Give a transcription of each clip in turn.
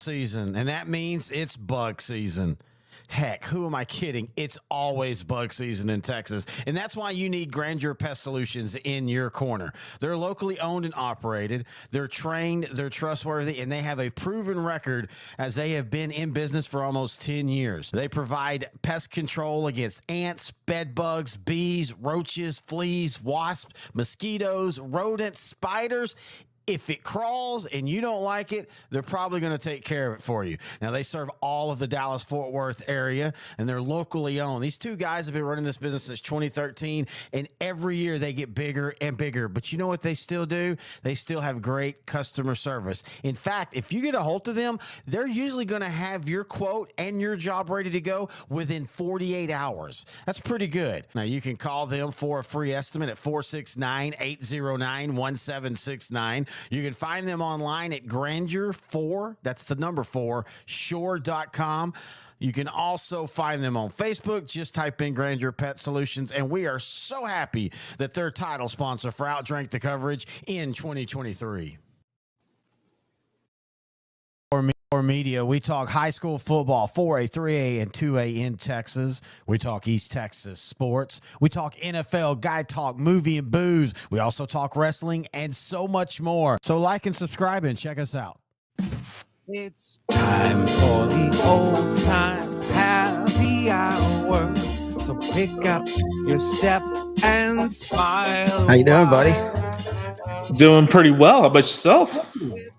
season, and that means it's bug season. Heck, who am I kidding? It's always bug season in Texas. And that's why you need Grandeur Pest Solutions in your corner. They're locally owned and operated. They're trained, they're trustworthy, and they have a proven record as they have been in business for almost 10 years. They provide pest control against ants, bed bugs, bees, roaches, fleas, wasps, mosquitoes, rodents, spiders. If it crawls and you don't like it, they're probably going to take care of it for you. Now, they serve all of the Dallas-Fort Worth area, and they're locally owned. These two guys have been running this business since 2013, and every year they get bigger and bigger. But you know what they still do? They still have great customer service. In fact, if you get a hold of them, they're usually going to have your quote and your job ready to go within 48 hours. That's pretty good. Now, you can call them for a free estimate at 469-809-1769. You can find them online at Grandeur4, that's the number 4, shore.com. You can also find them on Facebook. Just type in Grandeur Pet Solutions, and we are so happy that they're title sponsor for Outdrank the Coverage in 2023. Or media, we talk high school football, 4A, 3A, and 2A in Texas. We talk East Texas sports. We talk NFL, guy talk, movie and booze. We also talk wrestling and so much more. So like and subscribe and check us out. It's time for the old time happy hour. So pick up your step and smile. How you doing, buddy? Doing pretty well. How about yourself?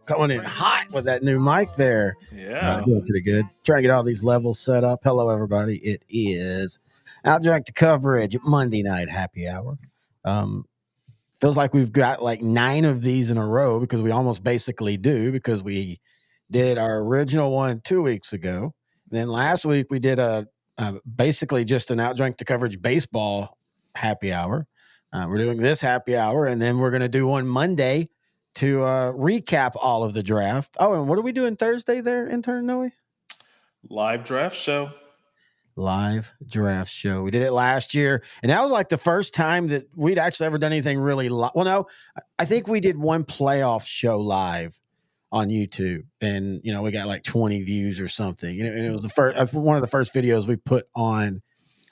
Coming in hot with that new mic there. Yeah. Doing pretty good. Trying to get all these levels set up. Hello, everybody. It is Outdrank the Coverage Monday night happy hour. Feels like we've got like 9 of these in a row because we almost basically do, because we did our original one 2 weeks ago. Then last week we did a basically just an Outdrank the Coverage baseball happy hour. We're doing this happy hour, and then we're going to do one Monday to recap all of the draft. Oh, and what are we doing Thursday there, intern Noe? Live draft show. Live draft show. We did it last year, and that was like the first time that we'd actually ever done anything really well, no, I think we did one playoff show live on YouTube, and we got like 20 views or something. And it was the first, one of the first videos we put on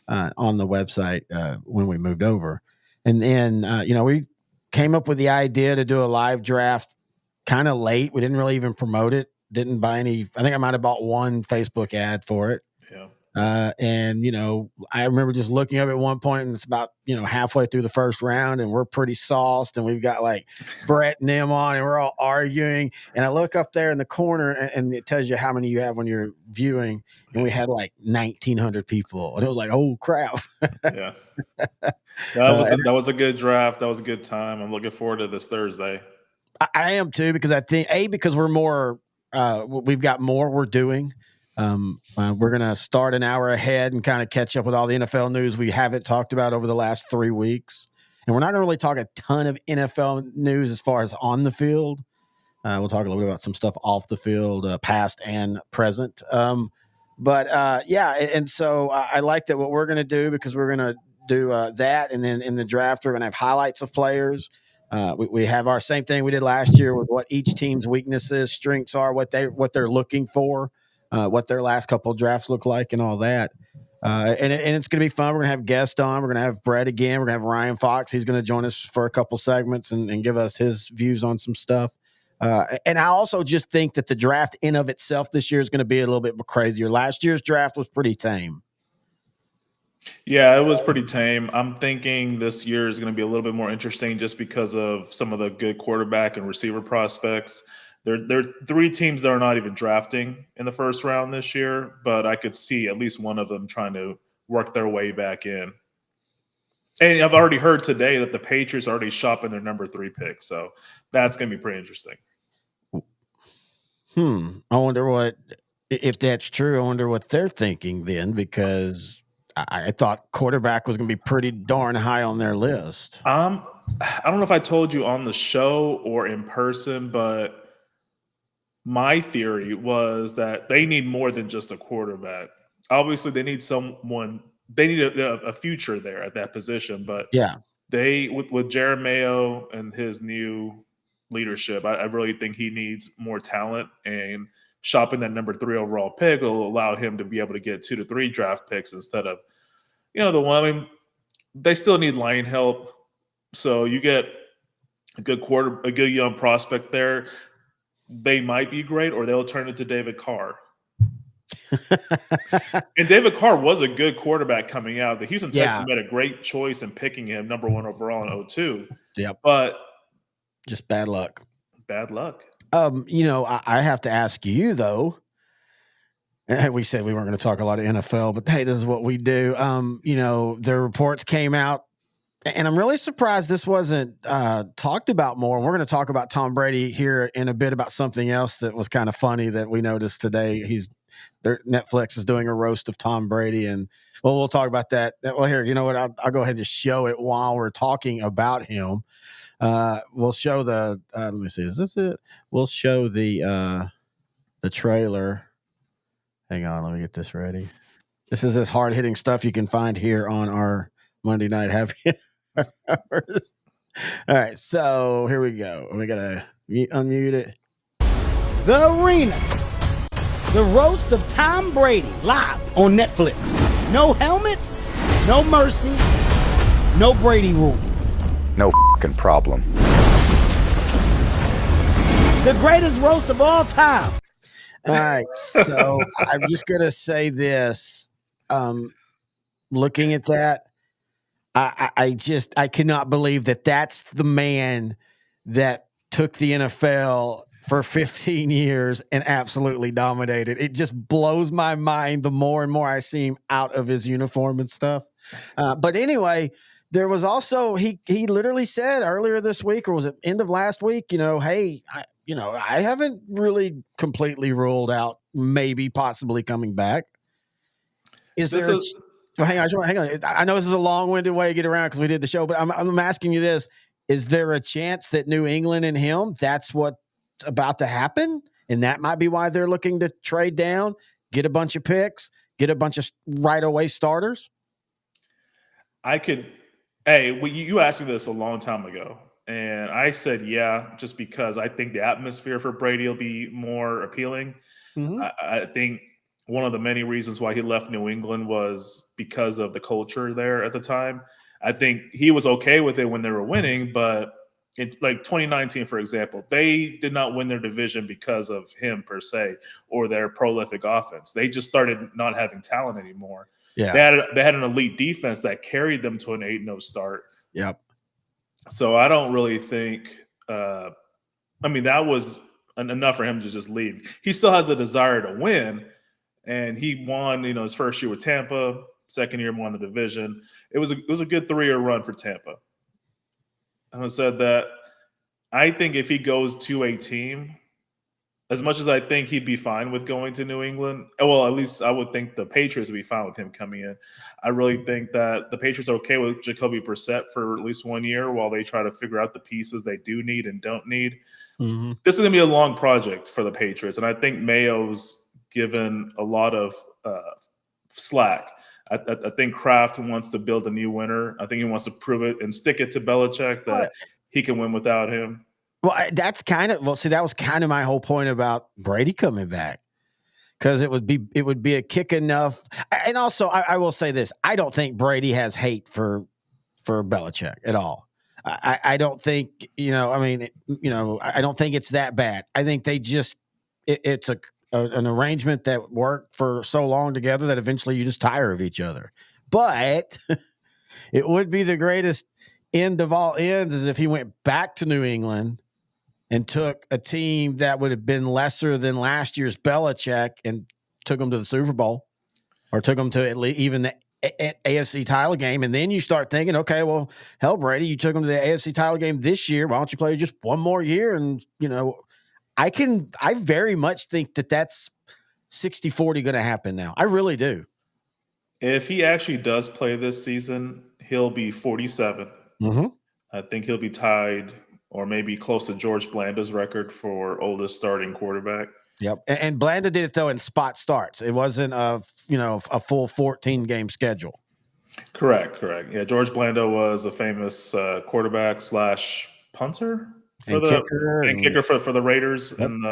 the website when we moved over. And then we came up with the idea to do a live draft kind of late. We didn't really even promote it. Didn't buy any. I think I might have bought one Facebook ad for it. Yeah. And I remember just looking up at one point, and it's about halfway through the first round, and we're pretty sauced, and we've got like Brett and them on, and we're all arguing. And I look up there in the corner, and it tells you how many you have when you're viewing, and we had like 1,900 people, and it was like, oh crap. Yeah. That was a good draft. That was a good time. I'm looking forward to this Thursday. I am too, because I think because we're more, we've got more we're doing. We're going to start an hour ahead and kind of catch up with all the NFL news we haven't talked about over the last 3 weeks. And we're not going to really talk a ton of NFL news as far as on the field. We'll talk a little bit about some stuff off the field, past and present. And so I like that what we're going to do, because we're going to do that. And then in the draft, we're going to have highlights of players. We have our same thing we did last year with what each team's weaknesses, strengths are, what they're looking for, what their last couple of drafts look like, and all that. And it's going to be fun. We're going to have guests on. We're going to have Brett again. We're going to have Ryan Fox. He's going to join us for a couple segments and give us his views on some stuff. And I also just think that the draft in of itself this year is going to be a little bit crazier. Last year's draft was pretty tame. Yeah, it was pretty tame. I'm thinking this year is going to be a little bit more interesting just because of some of the good quarterback and receiver prospects. There are 3 teams that are not even drafting in the first round this year, but I could see at least one of them trying to work their way back in. And I've already heard today that the Patriots are already shopping their number 3 pick, so that's going to be pretty interesting. I wonder if that's true, I wonder what they're thinking then, because I thought quarterback was going to be pretty darn high on their list. I don't know if I told you on the show or in person, but my theory was that they need more than just a quarterback. Obviously, they need someone. They need a future there at that position. But yeah, they with Jeremy Mayo and his new leadership, I really think he needs more talent. And shopping that number 3 overall pick will allow him to be able to get 2 to 3 draft picks instead of, the one. I mean, they still need line help. So you get a good young prospect there. They might be great, or they'll turn it to David Carr. And David Carr was a good quarterback coming out. The Houston Texans made a great choice in picking him number 1 overall in 2002. Yep. But just bad luck. Bad luck. I have to ask you though. And we said we weren't going to talk a lot of NFL, but hey, this is what we do. The reports came out, and I'm really surprised this wasn't talked about more. We're going to talk about Tom Brady here in a bit about something else that was kind of funny that we noticed today. Netflix is doing a roast of Tom Brady, and we'll talk about that. Well, here, you know what? I'll go ahead and just show it while we're talking about him. We'll show the. Let me see. Is this it? We'll show the trailer. Hang on, let me get this ready. This is this hard hitting stuff you can find here on our Monday Night Happy Hours. All right, so here we go. We gotta unmute it. The Arena. The roast of Tom Brady, live on Netflix. No helmets, no mercy, no Brady rule. No fucking problem. The greatest roast of all time. All right, so I'm just gonna say this. Looking at that, I cannot believe that that's the man that took the NFL for 15 years and absolutely dominated. It just blows my mind the more and more I see him out of his uniform and stuff. But anyway, there was also, he literally said earlier this week, or was it end of last week, hey, I haven't really completely ruled out maybe possibly coming back. Hang on. I know this is a long-winded way to get around because we did the show, but I'm asking you this. Is there a chance that New England and him, that's what's about to happen? And that might be why they're looking to trade down, get a bunch of picks, get a bunch of right-away starters? You asked me this a long time ago, and I said, yeah, just because I think the atmosphere for Brady will be more appealing. Mm-hmm. I think one of the many reasons why he left New England was because of the culture there at the time. I think he was okay with it when they were winning, but like 2019, for example, they did not win their division because of him per se or their prolific offense. They just started not having talent anymore. Yeah, they had an elite defense that carried them to an 8-0 start. Yep. So I don't really think. That was enough for him to just leave. He still has a desire to win, and he won. His first year with Tampa, second year won the division. It was a good 3-year run for Tampa. I said that I think if he goes to a team, as much as I think he'd be fine with going to New England, well, at least I would think the Patriots would be fine with him coming in. I really think that the Patriots are okay with Jacoby Brissett for at least 1 year while they try to figure out the pieces they do need and don't need. Mm-hmm. This is going to be a long project for the Patriots, and I think Mayo's given a lot of slack. I think Kraft wants to build a new winner. I think he wants to prove it and stick it to Belichick that he can win without him. Well, that was kind of my whole point about Brady coming back, because it would be a kick enough. And also, I will say this: I don't think Brady has hate for Belichick at all. I don't think I don't think it's that bad. I think they just it's an arrangement that worked for so long together that eventually you just tire of each other. But it would be the greatest end of all ends is if he went back to New England and took a team that would have been lesser than last year's Belichick and took them to the Super Bowl, or took them to at least even the AFC title game. And then you start thinking, okay, well, hell, Brady, you took them to the AFC title game this year. Why don't you play just one more year? And, I very much think that that's 60-40 going to happen now. I really do. If he actually does play this season, he'll be 47. Mm-hmm. I think he'll be tied or maybe close to George Blanda's record for oldest starting quarterback. Yep. And Blanda did it, though, in spot starts. It wasn't a full 14-game schedule. Correct. Yeah, George Blanda was a famous quarterback / punter. For the kicker for the Raiders. Yep. And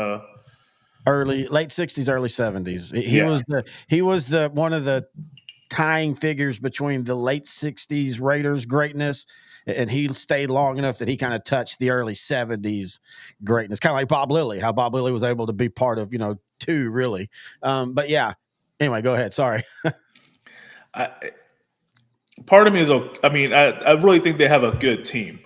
late 60s, early 70s. He Yeah. was the one of the tying figures between the late 60s Raiders greatness, and he stayed long enough that he kind of touched the early 70s greatness, kind of like Bob Lilly, how Bob Lilly was able to be part of, two really. But yeah, anyway, go ahead. Sorry. Part of me is, I mean, I really think they have a good team.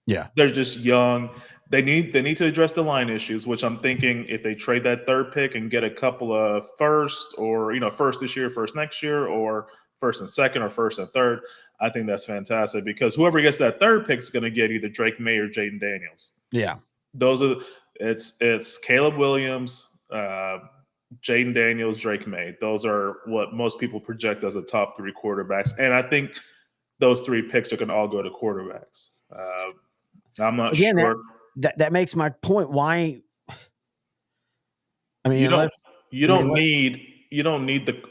Yeah. They're just young. They need to address the line issues, which I'm thinking if they trade that third pick and get a couple of first, or first this year, first next year, or first and second, or first and third, I think that's fantastic, because whoever gets that third pick is going to get either Drake May or Jaden Daniels. Yeah. Those are it's Caleb Williams, Jaden Daniels, Drake May. Those are what most people project as the top 3 quarterbacks, and I think those 3 picks are going to all go to quarterbacks. I'm not sure. That makes my point. Why? I mean, you don't need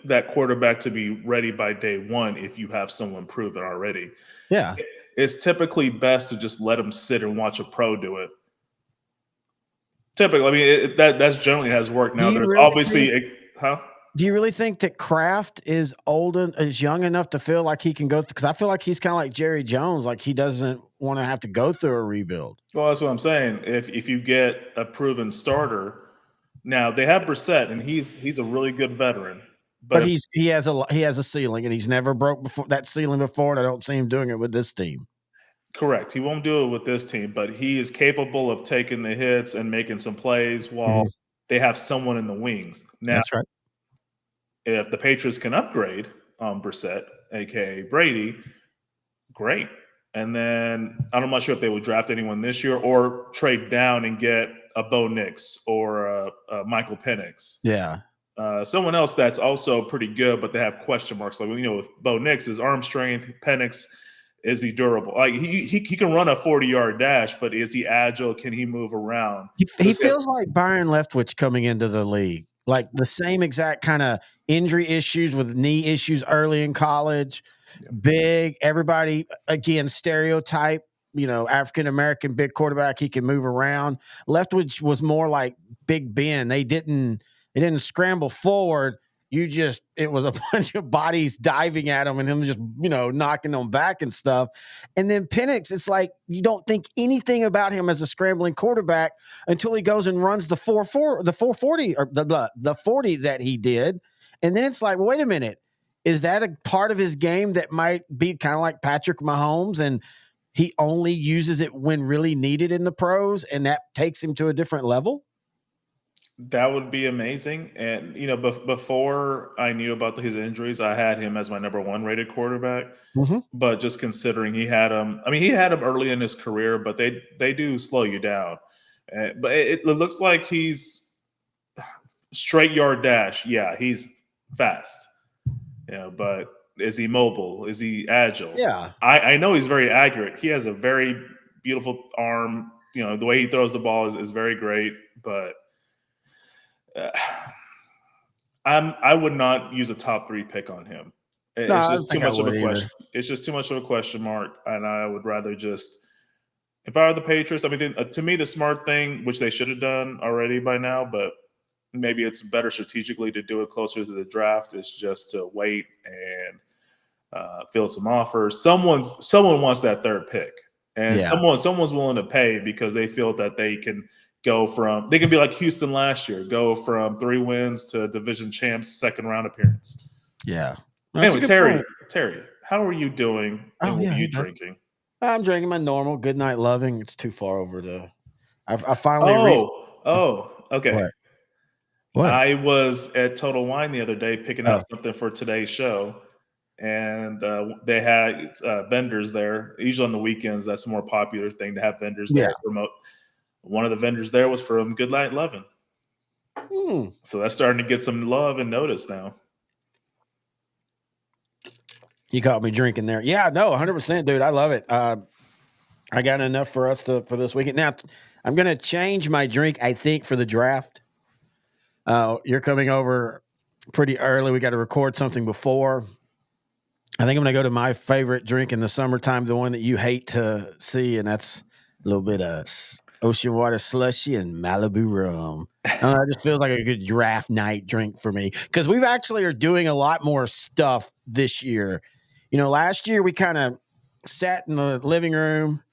that quarterback to be ready by day one if you have someone proven already. Yeah, it's typically best to just let them sit and watch a pro do it. Typically, I mean that's generally has worked. Now there's obviously Do you really think that Kraft is young enough to feel like he can go? Because I feel like he's kind of like Jerry Jones, like he doesn't want to have to go through a rebuild. Well, that's what I'm saying. If you get a proven starter, now they have Brissett, and he's a really good veteran. But he has a ceiling, and he's never broke that ceiling before, and I don't see him doing it with this team. Correct. He won't do it with this team, but he is capable of taking the hits and making some plays while they have someone in the wings. Now, that's right. If the Patriots can upgrade Brissett, aka Brady, great. And then I'm not sure if they would draft anyone this year or trade down and get a Bo Nix or a Michael Penix. Yeah. Someone else that's also pretty good, but they have question marks. Like, with Bo Nix, his arm strength, Penix, is he durable? Like he can run a 40-yard dash, but is he agile? Can he move around? He feels like Byron Leftwich coming into the league. Like the same exact kind of injury issues with knee issues early in college. Yeah. Big, everybody, again, stereotype, African-American big quarterback. He can move around. Leftwich was more like Big Ben. They didn't scramble forward. It was a bunch of bodies diving at him and him just, knocking them back and stuff. And then Penix, it's like you don't think anything about him as a scrambling quarterback until he goes and runs the 440 or the 40 that he did. And then it's like, well, wait a minute. Is that a part of his game that might be kind of like Patrick Mahomes, and he only uses it when really needed in the pros, and that takes him to a different level? That would be amazing. And, before I knew about his injuries, I had him as my number 1 rated quarterback. Mm-hmm. But just considering he had him early in his career, but they do slow you down. But it looks like he's straight yard dash. Yeah, he's fast. But is he mobile? Is he agile? Yeah. I know he's very accurate. He has a very beautiful arm. The way he throws the ball is very great, but I would not use a top 3 pick on him. It's just too much of a question. It's just too much of a question mark, and I would rather just, if I were the Patriots, I mean, to me, the smart thing, which they should have done already by now, but maybe it's better strategically to do it closer to the draft, is just to wait and field some offers. Someone wants that third pick, and someone's willing to pay because they feel that they can they can be like Houston last year, go from 3 wins to division champs, second round appearance. Yeah. Anyway, Terry, how are you doing? And what are you drinking? I'm drinking my normal Good Night Loving. It's too far over to. I finally. Okay. What? I was at Total Wine the other day picking out something for today's show, and they had vendors there. Usually on the weekends, that's a more popular thing to have vendors there to promote. One of the vendors there was from Good Night Loving. So that's starting to get some love and notice now. You caught me drinking there. Yeah, no, 100%, dude. I love it. I got enough for us for this weekend. Now, I'm going to change my drink, I think, for the draft. You're coming over pretty early. We got to record something before. I think I'm going to go to my favorite drink in the summertime, the one that you hate to see, and that's a little bit of ocean water slushy and Malibu rum. I don't know, it just feels like a good draft night drink for me because we've actually are doing a lot more stuff this year. Last year we kind of sat in the living room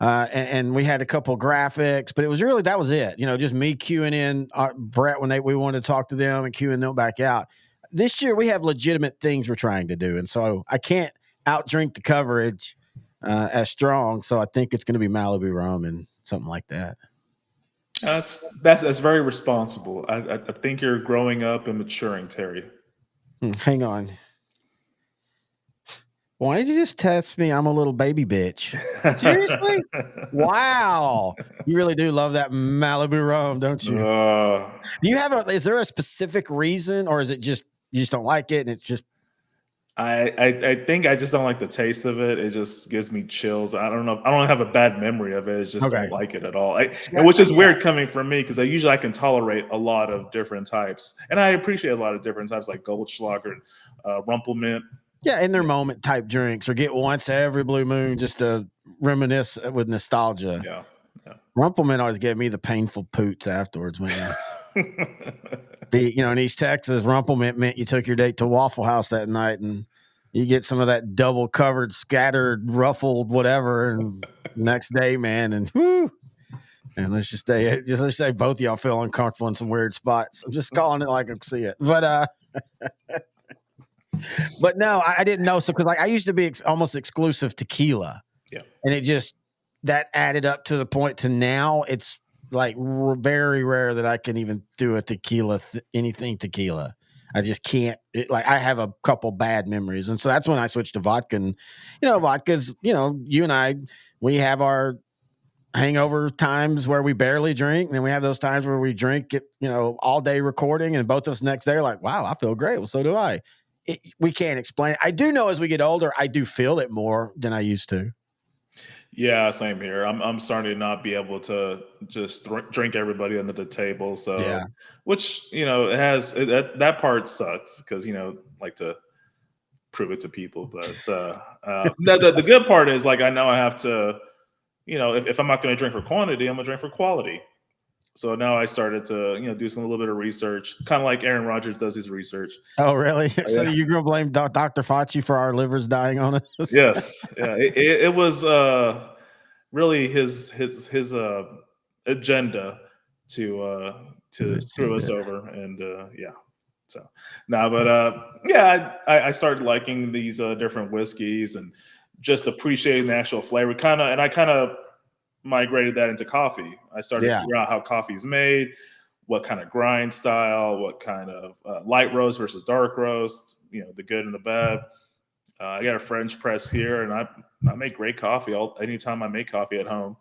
and we had a couple graphics, but that was it. Just me queuing in Brett when we wanted to talk to them and queuing them back out. This year we have legitimate things we're trying to do, and so I can't outdrink the coverage as strong. So I think it's going to be Malibu rum and something like that. That's very responsible. I think you're growing up and maturing, Terry. Hang on. Why did you just test me? I'm a little baby bitch. Seriously? Wow. You really do love that Malibu rum, don't you? Do you have is there a specific reason, or is it just you just don't like it and it's just I think I just don't like the taste of it. It just gives me chills. I don't know. I don't have a bad memory of it. It's just don't like it at all. And which is weird coming from me because I can tolerate a lot of different types, and I appreciate a lot of different types like Goldschlager, Rumpelmint. Yeah, in their moment type drinks, or get once every blue moon just to reminisce with nostalgia. Yeah. Rumpelmint always gave me the painful poots afterwards, man. In East Texas, Rumpelmint meant you took your date to Waffle House that night and you get some of that double covered, scattered, ruffled, whatever. And next day, man, and whoo. And let's just say both of y'all feel uncomfortable in some weird spots. I'm just calling it like I see it. But but no, I didn't know. So, because I used to be almost exclusive tequila. Yeah. And it just, that added up to the point to now it's like very rare that I can even do a tequila, anything tequila. I just can't. I have a couple bad memories. And so that's when I switched to vodka. And, vodka's, you and I, we have our hangover times where we barely drink. And then we have those times where we drink it, all day recording. And both of us next day are like, wow, I feel great. Well, so do I. We can't explain it. I do know as we get older, I do feel it more than I used to. Yeah, same here. I'm starting to not be able to just drink everybody under the table. So, Yeah. Which it has that part sucks because like to prove it to people. But the good part is I know I have to, if I'm not going to drink for quantity, I'm gonna drink for quality. So now I started to do a little bit of research, kind of like Aaron Rodgers does his research. Oh, really? So you're gonna blame Dr. Fauci for our livers dying on us? Yes. Yeah. It was really his agenda to screw us over, and yeah. So now, but I started liking these different whiskeys and just appreciating the actual flavor. I kind of migrated that into coffee. I started to figure out how coffee is made, what kind of grind style, what kind of light roast versus dark roast, the good and the bad. I got a French press here, and I make great coffee anytime I make coffee at home.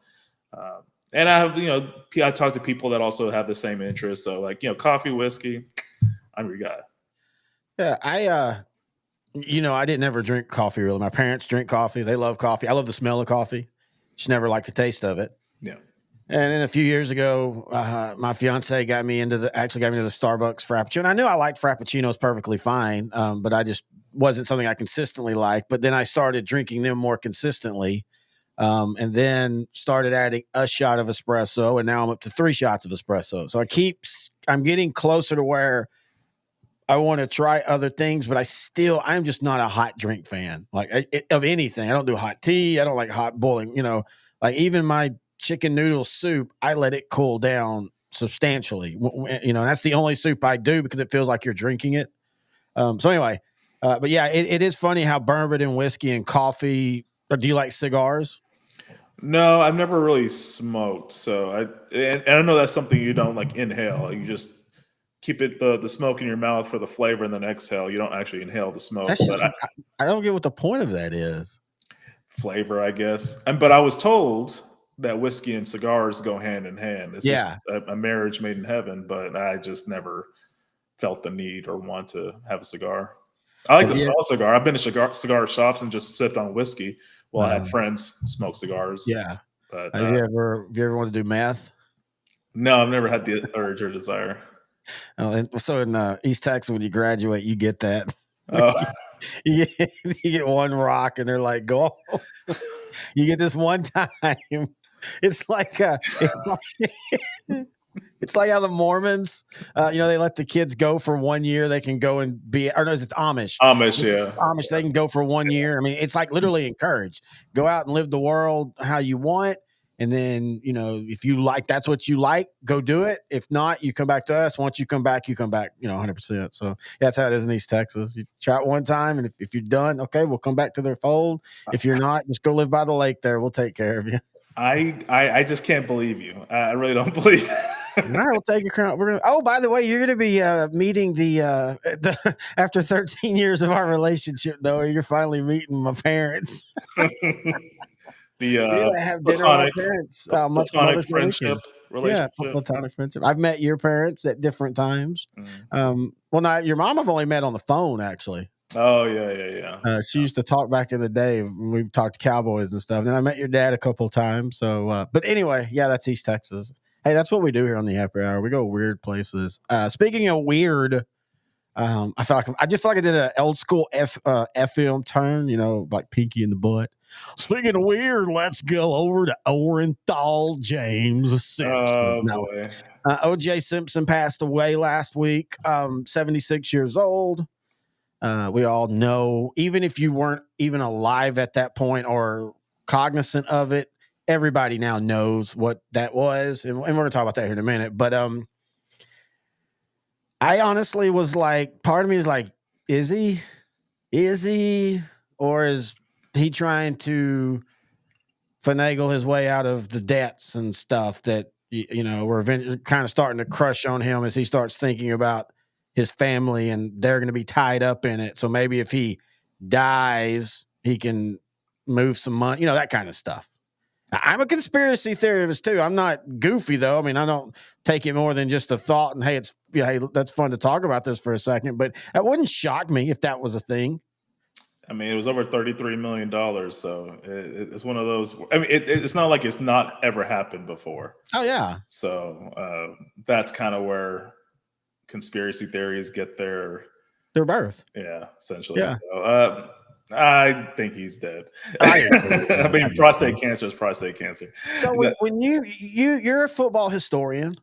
And I have, I talk to people that also have the same interest. So coffee, whiskey, I'm your guy. Yeah. I didn't ever drink coffee really. My parents drink coffee. They love coffee. I love the smell of coffee. Just never liked the taste of it. Yeah. And then a few years ago, my fiance got me into the Starbucks Frappuccino. And I knew I liked Frappuccinos perfectly fine, but I just wasn't something I consistently liked. But then I started drinking them more consistently, and then started adding a shot of espresso, and now I'm up to 3 shots of espresso. So I'm getting closer to where I want to try other things, but I'm just not a hot drink fan, of anything. I don't do hot tea. I don't like hot boiling, even my chicken noodle soup, I let it cool down substantially. That's the only soup I do because it feels like you're drinking it. So anyway, but yeah, it is funny how bourbon and whiskey and coffee, or do you like cigars? No, I've never really smoked. So I know that's something you don't inhale. You just keep it the smoke in your mouth for the flavor and then exhale. You don't actually inhale the smoke. I don't get what the point of that is. Flavor, I guess. But I was told that whiskey and cigars go hand in hand. It's just a marriage made in heaven, but I just never felt the need or want to have a cigar. I like the small cigar. I've been to cigar shops and just sipped on whiskey while I had friends smoke cigars. Yeah. But have you ever wanted to do meth? No, I've never had the urge or desire. So in East Texas, when you graduate, you get that. Oh. you get one rock, and they're like, "Go." You get this one time, It's like it's like how the Mormons, they let the kids go for 1 year. They can go and be, or no, it's Amish. Amish, yeah. Amish, they can go for 1 year. I mean, it's like literally encouraged. Go out and live the world how you want. And then, if you like, that's what you like, go do it. If not, you come back to us. Once you come back, 100%. So that's how it is in East Texas. You try it one time, and if you're done, okay, we'll come back to their fold. If you're not, just go live by the lake there. We'll take care of you. I just can't believe you. I really don't believe that. All right, we'll take your crown. Oh, by the way, you're going to be meeting the after 13 years of our relationship, though. You're finally meeting my parents. The have dinner with my parents. platonic friendship relationship. Yeah, platonic friendship. I've met your parents at different times. Mm. Well, not your mom. I've only met on the phone, actually. Oh yeah. She used to talk back in the day when we talked Cowboys and stuff. Then I met your dad a couple of times. So, but anyway, yeah, that's East Texas. Hey, that's what we do here on the Happy Hour. We go weird places. Speaking of weird, I just feel like I did an old school FM turn, like Pinky in the Butt. Speaking of weird, let's go over to Orenthal James Simpson. Oh, boy. O.J. Simpson passed away last week, 76 years old. We all know, even if you weren't even alive at that point or cognizant of it, everybody now knows what that was. And we're going to talk about that here in a minute. But I honestly was like, part of me is like, is he? Or is he trying to finagle his way out of the debts and stuff that, we're eventually kind of starting to crush on him as he starts thinking about his family and they're going to be tied up in it. So maybe if he dies, he can move some money, that kind of stuff. I'm a conspiracy theorist too. I'm not goofy though. I mean, I don't take it more than just a thought and hey, that's fun to talk about this for a second, but that wouldn't shock me if that was a thing. I mean, it was over $33 million. So it's one of those, I mean, it's not like it's not ever happened before. Oh yeah. So that's kind of where conspiracy theories get their birth. Yeah, essentially. Yeah. So, I think he's dead. I mean, prostate cancer is prostate cancer. So when you're a football historian,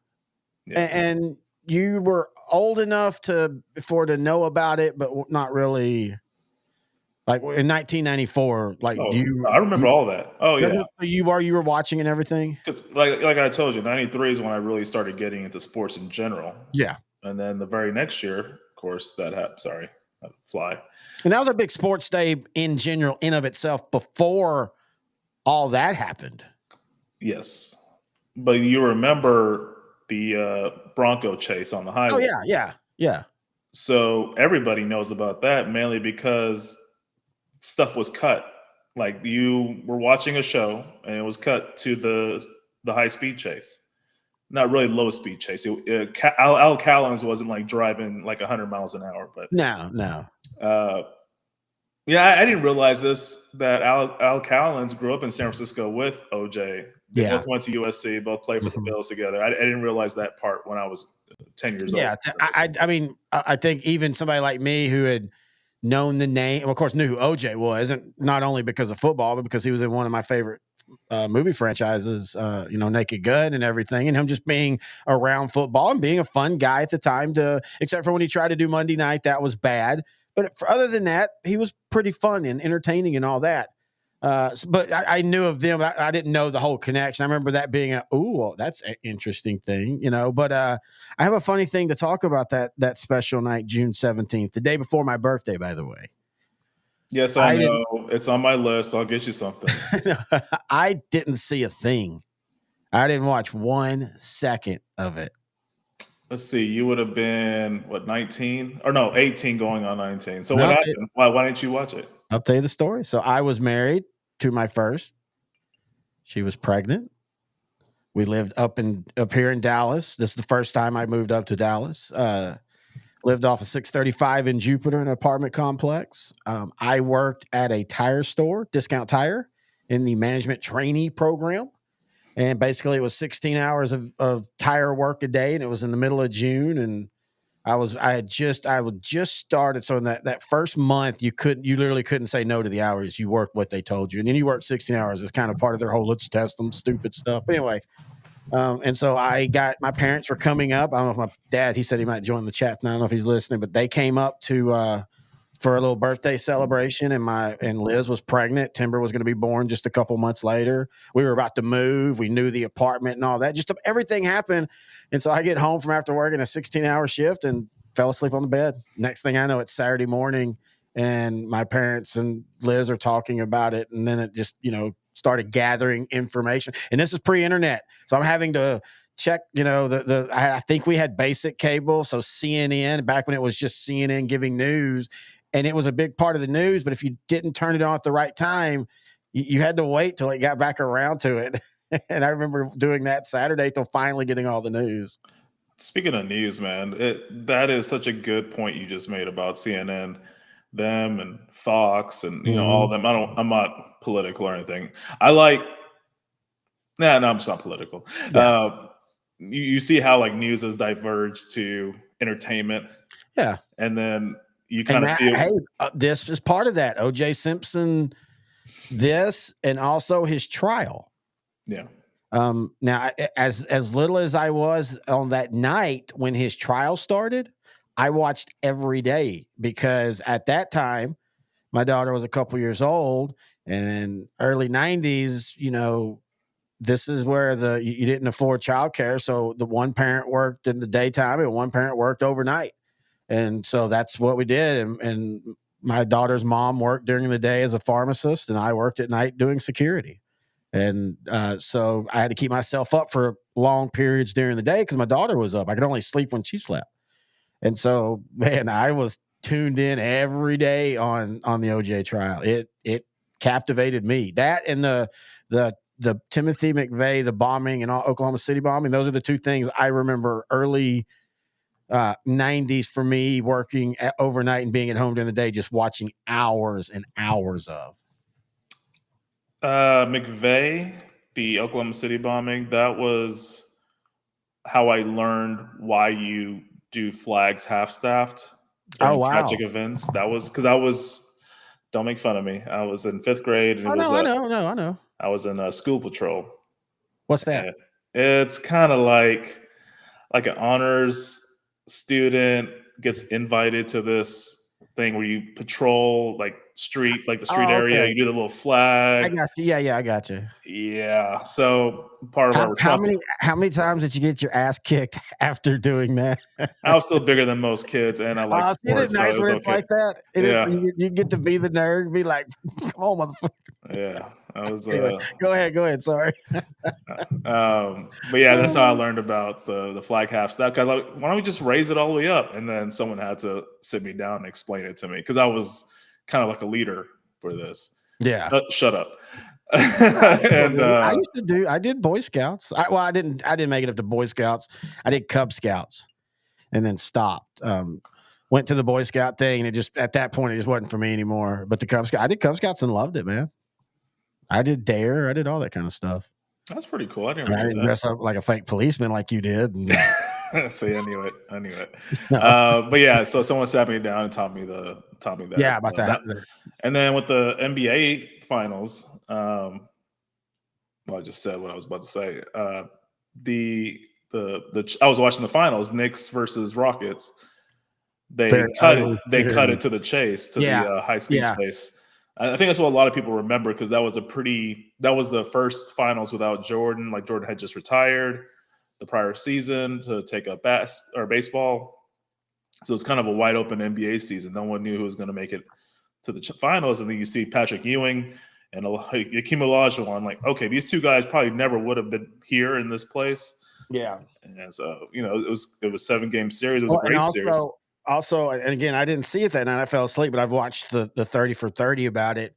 and you were old enough to know about it, but not really. Like in 1994, I remember all that. Oh yeah, you were watching and everything. Because like I told you, 93 is when I really started getting into sports in general. Yeah, and then the very next year, of course, that happened. Sorry, fly. And that was a big sports day in general, in of itself, before all that happened. Yes, but you remember the Bronco chase on the highway? Oh yeah. So everybody knows about that, mainly because stuff was cut. Like you were watching a show and it was cut to the high speed chase, not really low speed chase. Al Callens wasn't like driving like 100 miles an hour, but no. Yeah, I didn't realize this, that Al Callens grew up in San Francisco with OJ. They both went to USC, both played for the Bills together. I didn't realize that part when I was 10 years old. Yeah, I mean, I think even somebody like me who had known the name, of course, knew who OJ was, and not only because of football, but because he was in one of my favorite movie franchises, Naked Gun and everything, and him just being around football and being a fun guy at the time, except for when he tried to do Monday Night, that was bad. But other than that, he was pretty fun and entertaining and all that. But I knew of them. I didn't know the whole connection. I remember that being that's an interesting thing, But I have a funny thing to talk about that special night, June 17th, the day before my birthday, by the way. Yes, I know. It's on my list. I'll get you something. I didn't see a thing. I didn't watch 1 second of it. Let's see. You would have been, 19? Or no, 18 going on 19. So what happened? Why didn't you watch it? I'll tell you the story. So I was married to my first. She was pregnant. We lived up here in Dallas. This is the first time I moved up to Dallas. Lived off of 635 in Jupiter, an apartment complex. I worked at a tire store, Discount Tire, in the management trainee program. And basically it was 16 hours of tire work a day, and it was in the middle of June. And I would just started. So in that first month, you literally couldn't say no to the hours. You worked what they told you. And then you worked 16 hours. It's kind of part of their whole, let's test them stupid stuff. But anyway, and so my parents were coming up. I don't know if my dad, he said he might join the chat. I don't know if he's listening, but they came up for a little birthday celebration, and Liz was pregnant. Timber was going to be born just a couple months later. We were about to move. We knew the apartment and all that. Just everything happened. And so I get home from after working a 16-hour shift and fell asleep on the bed. Next thing I know, it's Saturday morning, and my parents and Liz are talking about it. And then it just, started gathering information. And this is pre-internet. So I'm having to check, I think we had basic cable. So CNN, back when it was just CNN giving news, and it was a big part of the news. But if you didn't turn it on at the right time, you had to wait till it got back around to it. And I remember doing that Saturday till finally getting all the news. Speaking of news, man, that is such a good point you just made about CNN, them and Fox and all of them. I'm not political or anything. I'm just not political. Yeah. You see how like news has diverged to entertainment. Yeah. And then you kind of see it. Hey, this is part of that. O.J. Simpson, this, and also his trial. Yeah. Now, as little as I was on that night when his trial started, I watched every day, because at that time, my daughter was a couple years old, and in early 90s, this is where you didn't afford childcare. So the one parent worked in the daytime and one parent worked overnight. And so that's what we did. And my daughter's mom worked during the day as a pharmacist, and I worked at night doing security. And so I had to keep myself up for long periods during the day because my daughter was up. I could only sleep when she slept. And so, man, I was tuned in every day on the OJ trial. It captivated me. That and the Timothy McVeigh, the bombing and Oklahoma City bombing, those are the two things I remember early 90s for me, working overnight and being at home during the day, just watching hours and hours of. McVeigh, the Oklahoma City bombing, that was how I learned why you do flags half-staffed during tragic events. That was because don't make fun of me. I was in 5th grade. And I know. I was in school patrol. What's that? And it's kind of like an honors student gets invited to this thing where you patrol the street area. You do the little flag. I got you. Yeah, I got you. Yeah. So part of our responsibility. How many times did you get your ass kicked after doing that? I was still bigger than most kids, and I like sports. It's nice when it's like that. You get to be the nerd, be like, "Come on, motherfucker." Yeah, I was. Go ahead. Sorry. But yeah, that's how I learned about the flag half staff. Why don't we just raise it all the way up? And then someone had to sit me down and explain it to me, because I was kind of like a leader for this. Yeah. Shut up. And I did Boy Scouts. I didn't make it up to Boy Scouts. I did Cub Scouts and then stopped. Went to the Boy Scout thing, and at that point it just wasn't for me anymore. But I did Cub Scouts and loved it, man. I did Dare. I did all that kind of stuff. That's pretty cool. I didn't dress up like a fake policeman like you did. See, I knew it. But yeah, so someone sat me down and taught me that. Yeah, about that. And then with the NBA finals, I just said what I was about to say. I was watching the finals, Knicks versus Rockets. They cut it to the chase, the high speed chase. I think that's what a lot of people remember, because that was the first finals without Jordan. Like, Jordan had just retired the prior season to take up baseball. So it's kind of a wide open NBA season. No one knew who was going to make it to the finals. And then you see Patrick Ewing and Hakeem Olajuwon. Like, okay, these two guys probably never would have been here in this place. Yeah. And so, it was 7-game series. It was a great series. Also, and again, I didn't see it that night. I fell asleep, but I've watched the 30 for 30 about it.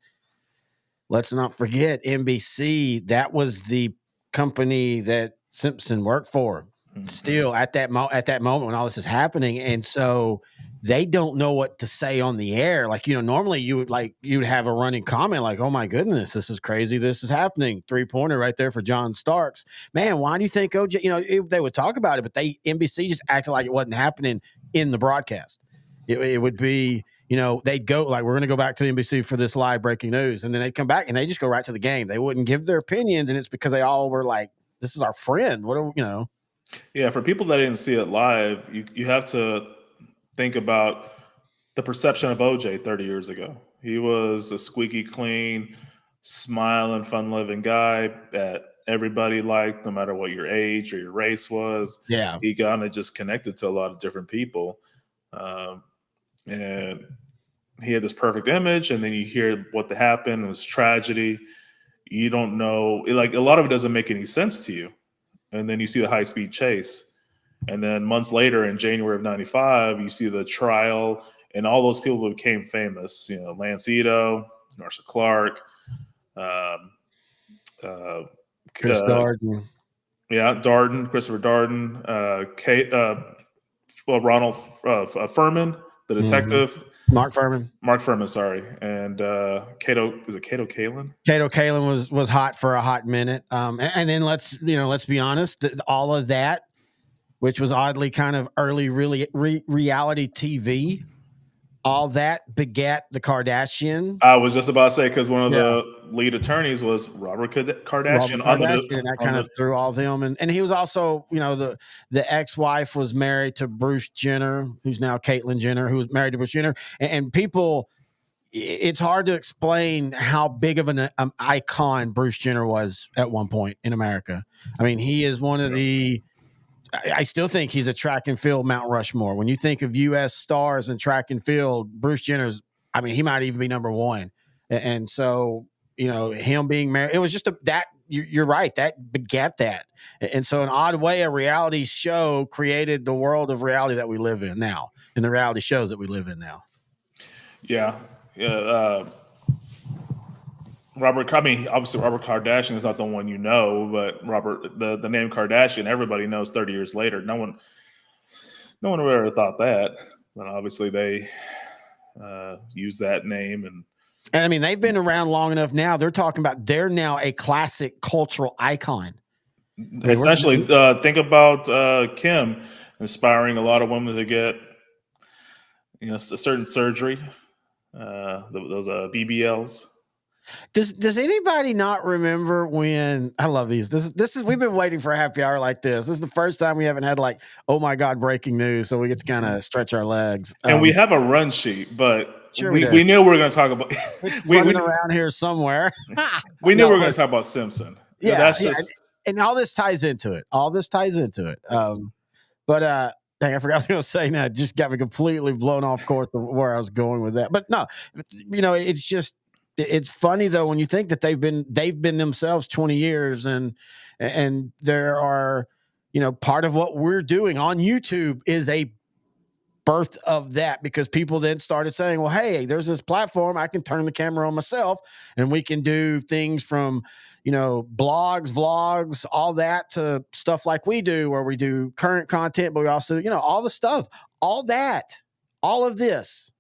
Let's not forget NBC. That was the company that Simpson worked for. Mm-hmm. Still at that moment when all this is happening, and so they don't know what to say on the air. Like, normally you would have a running comment like, oh my goodness, this is crazy. This is happening. 3-pointer right there for John Starks. Man, why do you think OJ, they would talk about it, but NBC just acted like it wasn't happening in the broadcast. It would be, they'd go like, we're going to go back to NBC for this live breaking news. And then they'd come back and they just go right to the game. They wouldn't give their opinions. And it's because they all were like, this is our friend. What are Yeah, for people that didn't see it live, you have to think about the perception of OJ 30 years ago. He was a squeaky clean, smiling, fun-loving guy that everybody liked, no matter what your age or your race was. Yeah. He kind of just connected to a lot of different people. And he had this perfect image, and then you hear what happened. It was tragedy. You don't know, like a lot of it doesn't make any sense to you. And then you see the high-speed chase. And then months later in January of 95, you see the trial and all those people who became famous, Lance Ito, Marcia Clark, Chris Darden. Yeah, Darden, Christopher Darden, Ronald Furman, the detective. Mark Furman, sorry. And Kato Kaelin? Kato Kaelin was hot for a hot minute. And then let's be honest, all of that, which was oddly kind of early reality TV, all that begat the Kardashian. I was just about to say, because one of the lead attorneys was Robert Kardashian. And that kind of threw all of them. And he was also, the ex-wife was married to Bruce Jenner, who's now Caitlyn Jenner, who was married to Bruce Jenner. And people, it's hard to explain how big of an icon Bruce Jenner was at one point in America. I mean, he is one of the... I still think he's a track and field Mount Rushmore. When you think of U.S. stars in track and field, Bruce Jenner's, he might even be number one. And so, him being married, it was just you're right, that begat that. And so in an odd way, a reality show created the world of reality that we live in now, and the reality shows that we live in now. Yeah. Obviously Robert Kardashian is not the one but the name Kardashian, everybody knows 30 years later. No one would have ever thought that. But obviously they use that name. And they've been around long enough now. They're talking about they're now a classic cultural icon. Essentially, think about Kim inspiring a lot of women to get a certain surgery, those BBLs. Does anybody not remember when I love these? This is we've been waiting for a happy hour like this. This is the first time we haven't had oh my God, breaking news. So we get to kind of stretch our legs. And we have a run sheet, but sure we knew we were going to talk about we around here somewhere. We knew we were going to talk about Simpson. Yeah, that's just and all this ties into it. But dang, I forgot what I was going to say now. It just got me completely blown off course of where I was going with that. But no, it's just. It's funny though when you think that they've been themselves 20 years and there are part of what we're doing on YouTube is a birth of that, because people then started saying, well, hey, there's this platform, I can turn the camera on myself and we can do things from blogs, vlogs, all that to stuff like we do, where we do current content, but we also all the stuff, all of this.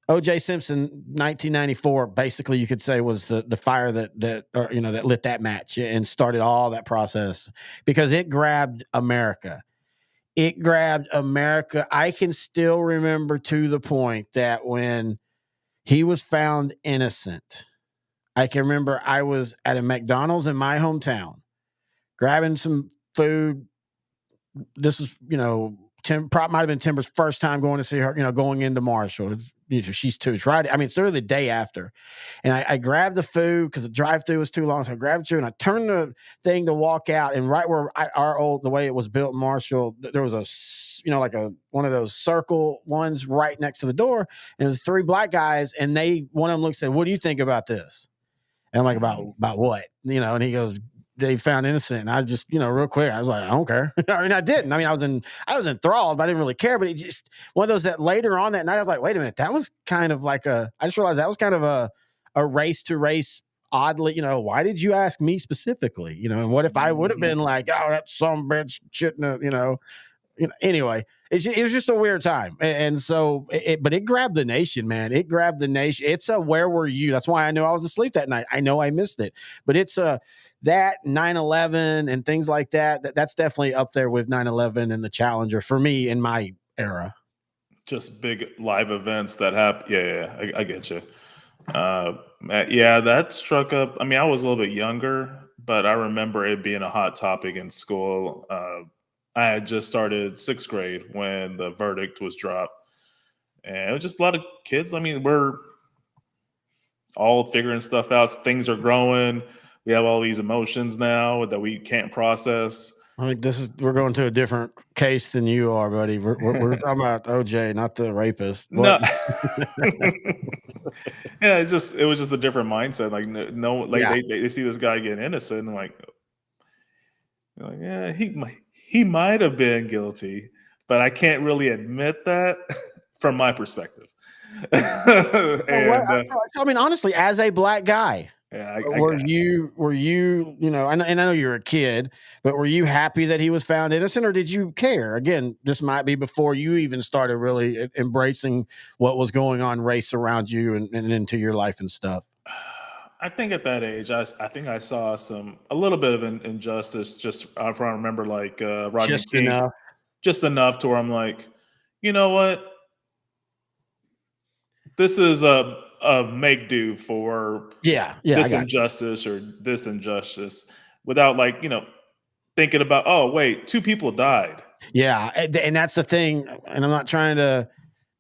O.J. Simpson, 1994, basically you could say was the fire that lit that match and started all that process, because it grabbed America. I can still remember to the point that when he was found innocent, I can remember I was at a McDonald's in my hometown grabbing some food. This was, might have been Timber's first time going to see her, going into Marshall. She's two. It's right. It's literally the day after. And I grabbed the food because the drive-thru was too long. So I grabbed the food and I turned the thing to walk out. And right where the way it was built in Marshall, there was one of those circle ones right next to the door. And it was 3 black guys. And one of them looked and said, "What do you think about this?" And I'm like, about what? And he goes, "They found innocent." And I just, real quick, I was like, I don't care. I didn't. I was enthralled, but I didn't really care. But it just one of those that later on that night, I was like, wait a minute, that was kind of like I just realized that was kind of a race to race. Oddly, why did you ask me specifically? And what if I would have been like, oh, that some bitch shouldn't have, Anyway, it was just a weird time. And so, but it grabbed the nation, man. It grabbed the nation. It's a where were you? That's why I knew I was asleep that night. I know I missed it, but it's that 9/11 and things like that's definitely up there with 9/11 and the Challenger for me in my era. Just big live events that happen. Yeah, I get you. Yeah, that struck up. I mean, I was a little bit younger, but I remember it being a hot topic in school. I had just started sixth grade when the verdict was dropped, and it was just a lot of kids. I mean, we're all figuring stuff out. Things are growing. We have all these emotions now that we can't process. I think we're going to a different case than you are, buddy. We're talking about OJ, not the rapist. No. Yeah, it was just a different mindset. Like they see this guy get innocent and like yeah, he might have been guilty, but I can't really admit that from my perspective. I mean, honestly, as a black guy, yeah, were you, and I know you're a kid, but were you happy that he was found innocent, or did you care? Again, this might be before you even started really embracing what was going on, race around you and into your life and stuff. I think at that age, I think I saw a little bit of injustice. Just if I remember, like Rodney King, just enough to where I'm like, you know what, this is a make do for this injustice or this injustice without thinking about, oh wait, 2 people died. Yeah, and that's the thing. And I'm not trying to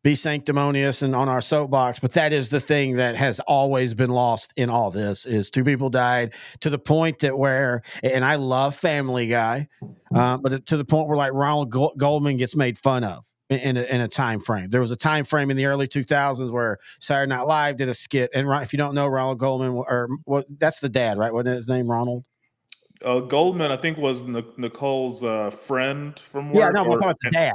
be sanctimonious and on our soapbox, but that is the thing that has always been lost in all this is 2 people died, to the point that and I love Family Guy, but to the point where like Ronald Goldman gets made fun of in a time frame. There was a time frame in the early 2000s where Saturday Night Live did a skit, and if you don't know Ronald Goldman, that's the dad, right? Wasn't his name Ronald? Goldman, I think, was Nicole's friend from work. Yeah, no, I'm talking about the dad.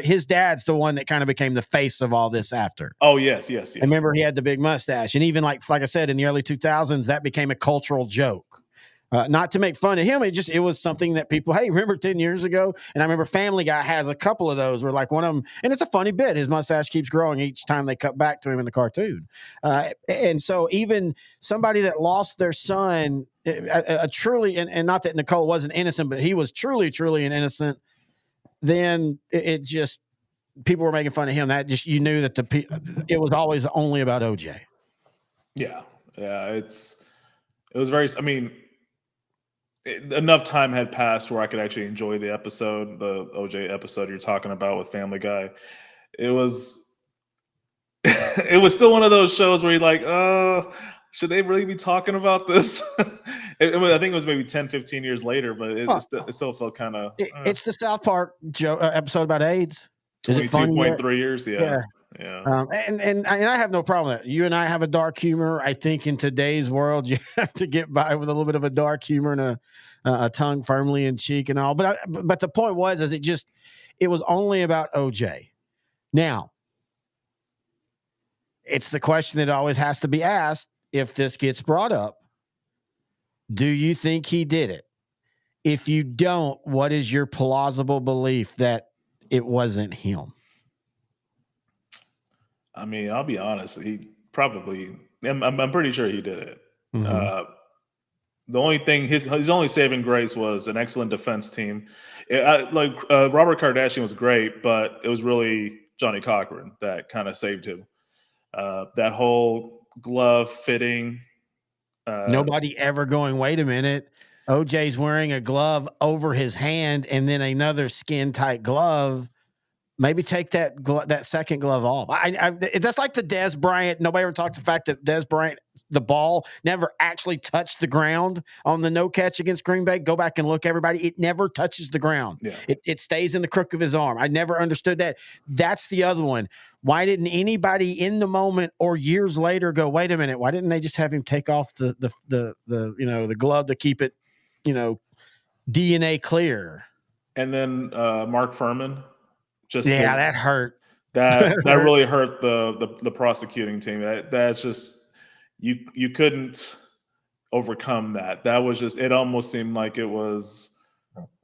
His dad's the one that kind of became the face of all this after. Oh, yes. I remember he had the big mustache, and even like I said, in the early 2000s, that became a cultural joke. Not to make fun of him, it was something that people, hey, remember 10 years ago? And I remember Family Guy has a couple of those where like one of them, and it's a funny bit, his mustache keeps growing each time they cut back to him in the cartoon. And so even somebody that lost their son, truly, and not that Nicole wasn't innocent, but he was truly, truly an innocent, then it just, people were making fun of him. That just, you knew that it was always only about OJ. Yeah. It was very, I mean, enough time had passed where I could actually enjoy the episode, the OJ episode you're talking about with Family Guy. It was still one of those shows where you're like, should they really be talking about this? I think it was maybe 10, 15 years later, but it still felt kind of. It's the South Park episode about AIDS. 22.3 years, yeah. And I have no problem with that. You and I have a dark humor. I think in today's world, you have to get by with a little bit of a dark humor and a tongue firmly in cheek and all. But the point was, it was only about OJ. Now, it's the question that always has to be asked if this gets brought up. Do you think he did it? If you don't, what is your plausible belief that it wasn't him? I mean, I'll be honest. He probably. I'm pretty sure he did it. Mm-hmm. The only thing, his only saving grace was an excellent defense team. Robert Kardashian was great, but it was really Johnny Cochran that kind of saved him. That whole glove fitting. Nobody ever going, wait a minute, OJ's wearing a glove over his hand and then another skin tight glove. Maybe take that second glove off. That's like the Dez Bryant. Nobody ever talked the fact that Dez Bryant, the ball never actually touched the ground on the no catch against Green Bay. Go back and look, everybody. It never touches the ground. Yeah. It stays in the crook of his arm. I never understood that. That's the other one. Why didn't anybody in the moment or years later go, wait a minute, why didn't they just have him take off the glove to keep it, DNA clear? And then Mark Furman. That hurt. That really hurt the prosecuting team. That's just you couldn't overcome that. That was just, it almost seemed like it was,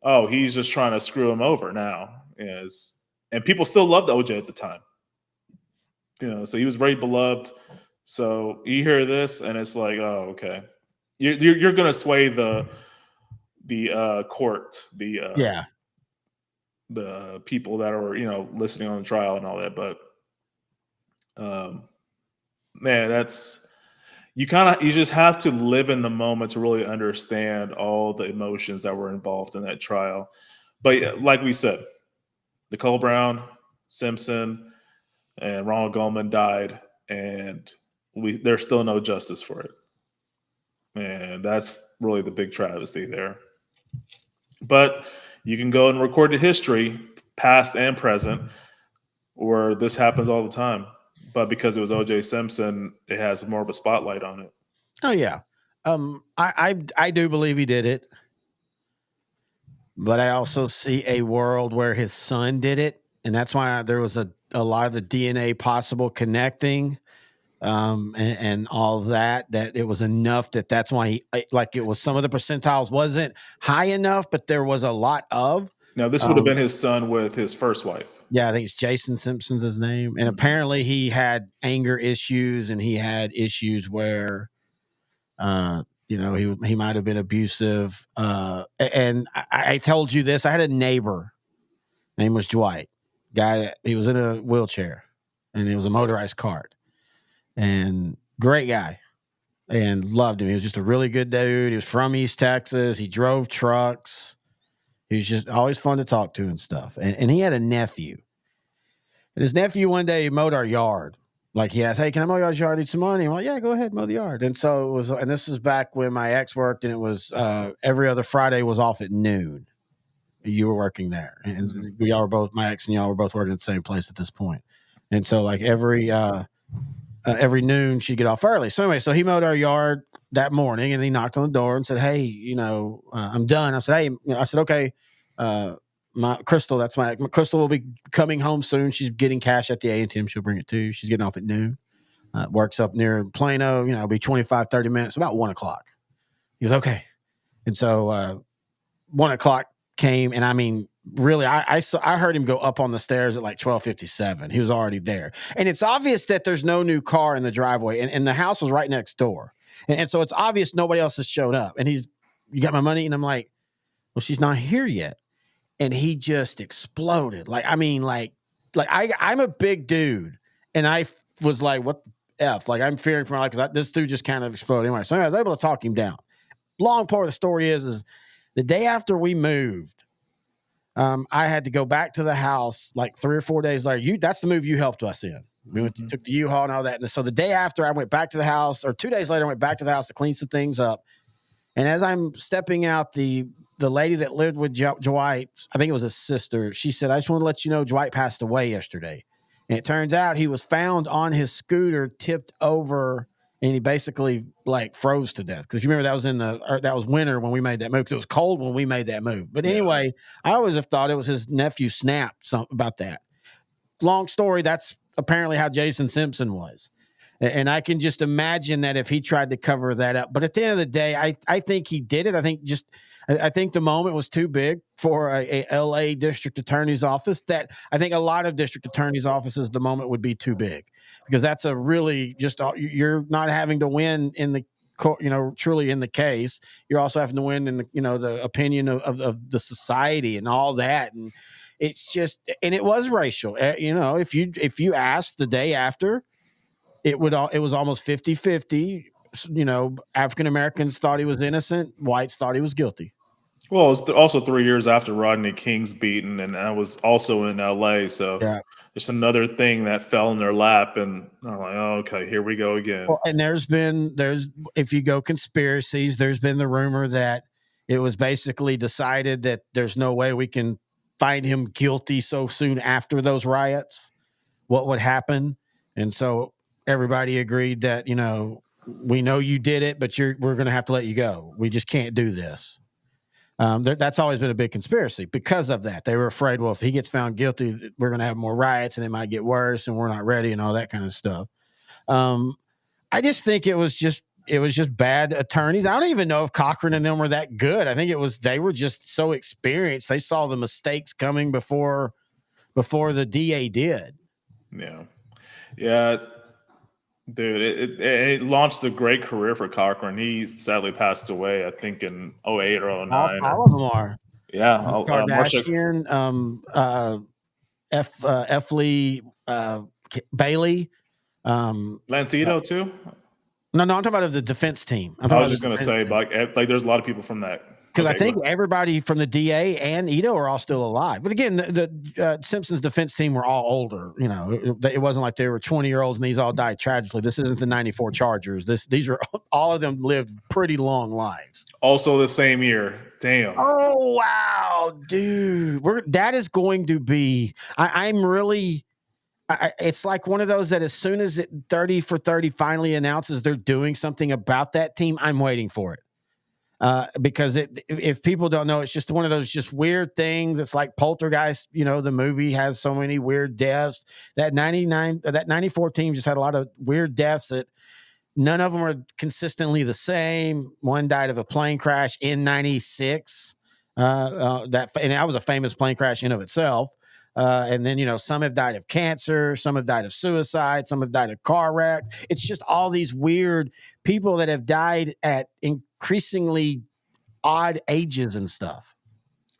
oh, he's just trying to screw him over now. Yes, and people still loved OJ at the time. So he was very beloved. So you hear this, and it's like, oh, okay, you're gonna sway the court, Yeah. the people that are listening on the trial and all that. But man, that's you just have to live in the moment to really understand all the emotions that were involved in that trial. But yeah, like we said, Nicole Brown, Simpson, and Ronald Goldman died, and there's still no justice for it. And that's really the big travesty there. But you can go and record the history, past and present, where this happens all the time. But because it was O.J. Simpson, it has more of a spotlight on it. Oh yeah. I do believe he did it, but I also see a world where his son did it, and that's why there was a lot of the DNA possible connecting, and all that it was enough that's why it was some of the percentiles wasn't high enough, but there was a lot of. Now, this would have been his son with his first wife. Yeah, I think it's Jason Simpson's his name. And apparently he had anger issues, and he had issues where, he might have been abusive. And I told you this, I had a neighbor, name was Dwight. He was in a wheelchair, and it was a motorized cart, and great guy, and loved him. He was just a really good dude. He was from East Texas. He drove trucks. He was just always fun to talk to and stuff. And he had a nephew. And his nephew one day mowed our yard. Like he asked, hey, can I mow your yard? Need some money? I'm like, yeah, go ahead, mow the yard. And so it was, and this is back when my ex worked, and it was every other Friday was off at noon. You were working there. And y'all were both, my ex and y'all were both working at the same place at this point. And so like every noon she'd get off early. So anyway, so he mowed our yard that morning, and he knocked on the door and said, hey, I'm done. I said, hey, I said, okay, my Crystal, Crystal will be coming home soon. She's getting cash at the A&M. She'll bring it too. She's getting off at noon. Works up near Plano, it'll be 25, 30 minutes, about 1 o'clock. He goes, okay. And so 1 o'clock came, and I mean, really, I heard him go up on the stairs at like 12:57. He was already there. And it's obvious that there's no new car in the driveway, and the house was right next door. And so it's obvious nobody else has showed up. And you got my money? And I'm like, well, she's not here yet. And he just exploded. I'm a big dude. And I was like, what the F? Like, I'm fearing for my life because this dude just kind of exploded. Anyway, so I was able to talk him down. Long part of the story is the day after we moved, I had to go back to the house like 3 or 4 days later. That's the move you helped us in. We took the U-Haul and all that. And so the day after I went back to the house, or 2 days later, I went back to the house to clean some things up. And as I'm stepping out, the lady that lived with Dwight, I think it was his sister, she said, I just want to let you know Dwight passed away yesterday. And it turns out he was found on his scooter, tipped over, and he basically like froze to death. Because you remember that was winter when we made that move, because it was cold when we made that move. But anyway, I always have thought it was his nephew snapped something about that. Long story, that's apparently how Jason Simpson was. And I can just imagine that if he tried to cover that up. But at the end of the day, I think he did it. I think the moment was too big for a LA district attorney's office, that I think a lot of district attorney's offices, the moment would be too big, because that's a really just, you're not having to win in the court, truly in the case. You're also having to win in the opinion of the society and all that. And it's just, and it was racial. If you asked the day after, it was almost 50-50. African Americans thought he was innocent. Whites thought he was guilty. Well, it was also 3 years after Rodney King's beaten, and I was also in LA. So just another thing that fell in their lap, and I'm like, oh, okay, here we go again. Well, and if you go conspiracies, there's been the rumor that it was basically decided that there's no way we can find him guilty so soon after those riots. What would happen? And so everybody agreed that, we know you did it, but we're going to have to let you go. We just can't do this. That's always been a big conspiracy because of that. They were afraid, well, if he gets found guilty, we're going to have more riots and it might get worse and we're not ready and all that kind of stuff. I just think it was just bad attorneys. I don't even know if Cochran and them were that good. I think they were just so experienced. They saw the mistakes coming before before the DA did. Yeah, dude, it launched a great career for Cochran. He sadly passed away, I think, in 08 or All 09. of them are. Yeah, Kardashian, F. Lee Bailey. Lancito too. No, I'm talking about the defense team. I was just gonna say, like there's a lot of people from that. Because I think everybody from the DA and Ito are all still alive. But again, the Simpsons defense team were all older. You know, it wasn't like they were 20-year-olds and these all died tragically. This isn't the 94 Chargers. These are all of them lived pretty long lives. Also the same year. Damn. Oh, wow, dude. That is going to be I'm really it's like one of those that as soon as 30 for 30 finally announces they're doing something about that team, I'm waiting for it. Because if people don't know, it's just one of those just weird things. It's like Poltergeist, you know, the movie has so many weird deaths. That 94 team just had a lot of weird deaths that none of them are consistently the same. One died of a plane crash in 96. And that was a famous plane crash in of itself. And then, you know, some have died of cancer, some have died of suicide, some have died of car wrecks. It's just all these weird people that have died at increasingly odd ages and stuff.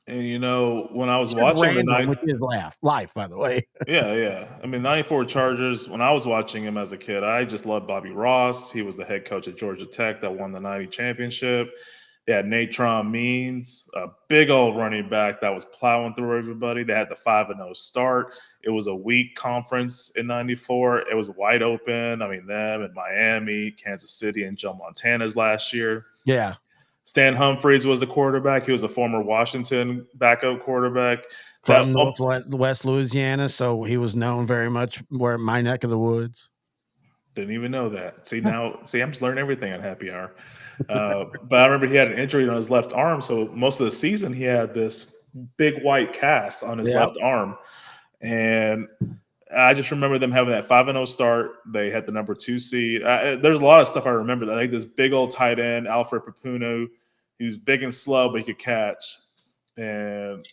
And you know, when I was watching which is life, by the way. Yeah. I mean, 94 Chargers, when I was watching him as a kid, I just loved Bobby Ross. He was the head coach at Georgia Tech that won the 90 championship. They had Natron Means, a big old running back that was plowing through everybody. They had the 5-0 start. It was a weak conference in 94. It was wide open. I mean, them and Miami, Kansas City, and Joe Montana's last year. Yeah. Stan Humphries was the quarterback. He was a former Washington backup quarterback. From Northwest Louisiana, so he was known very much where my neck of the woods. Didn't even know that. I'm just learning everything at Happy Hour. But I remember he had an injury on his left arm, so most of the season he had this big white cast on his left arm. And I just remember them having that 5-0 start. They had the number 2 seed. There's a lot of stuff I remember. I think this big old tight end, Alfred Papuno, he was big and slow, but he could catch. And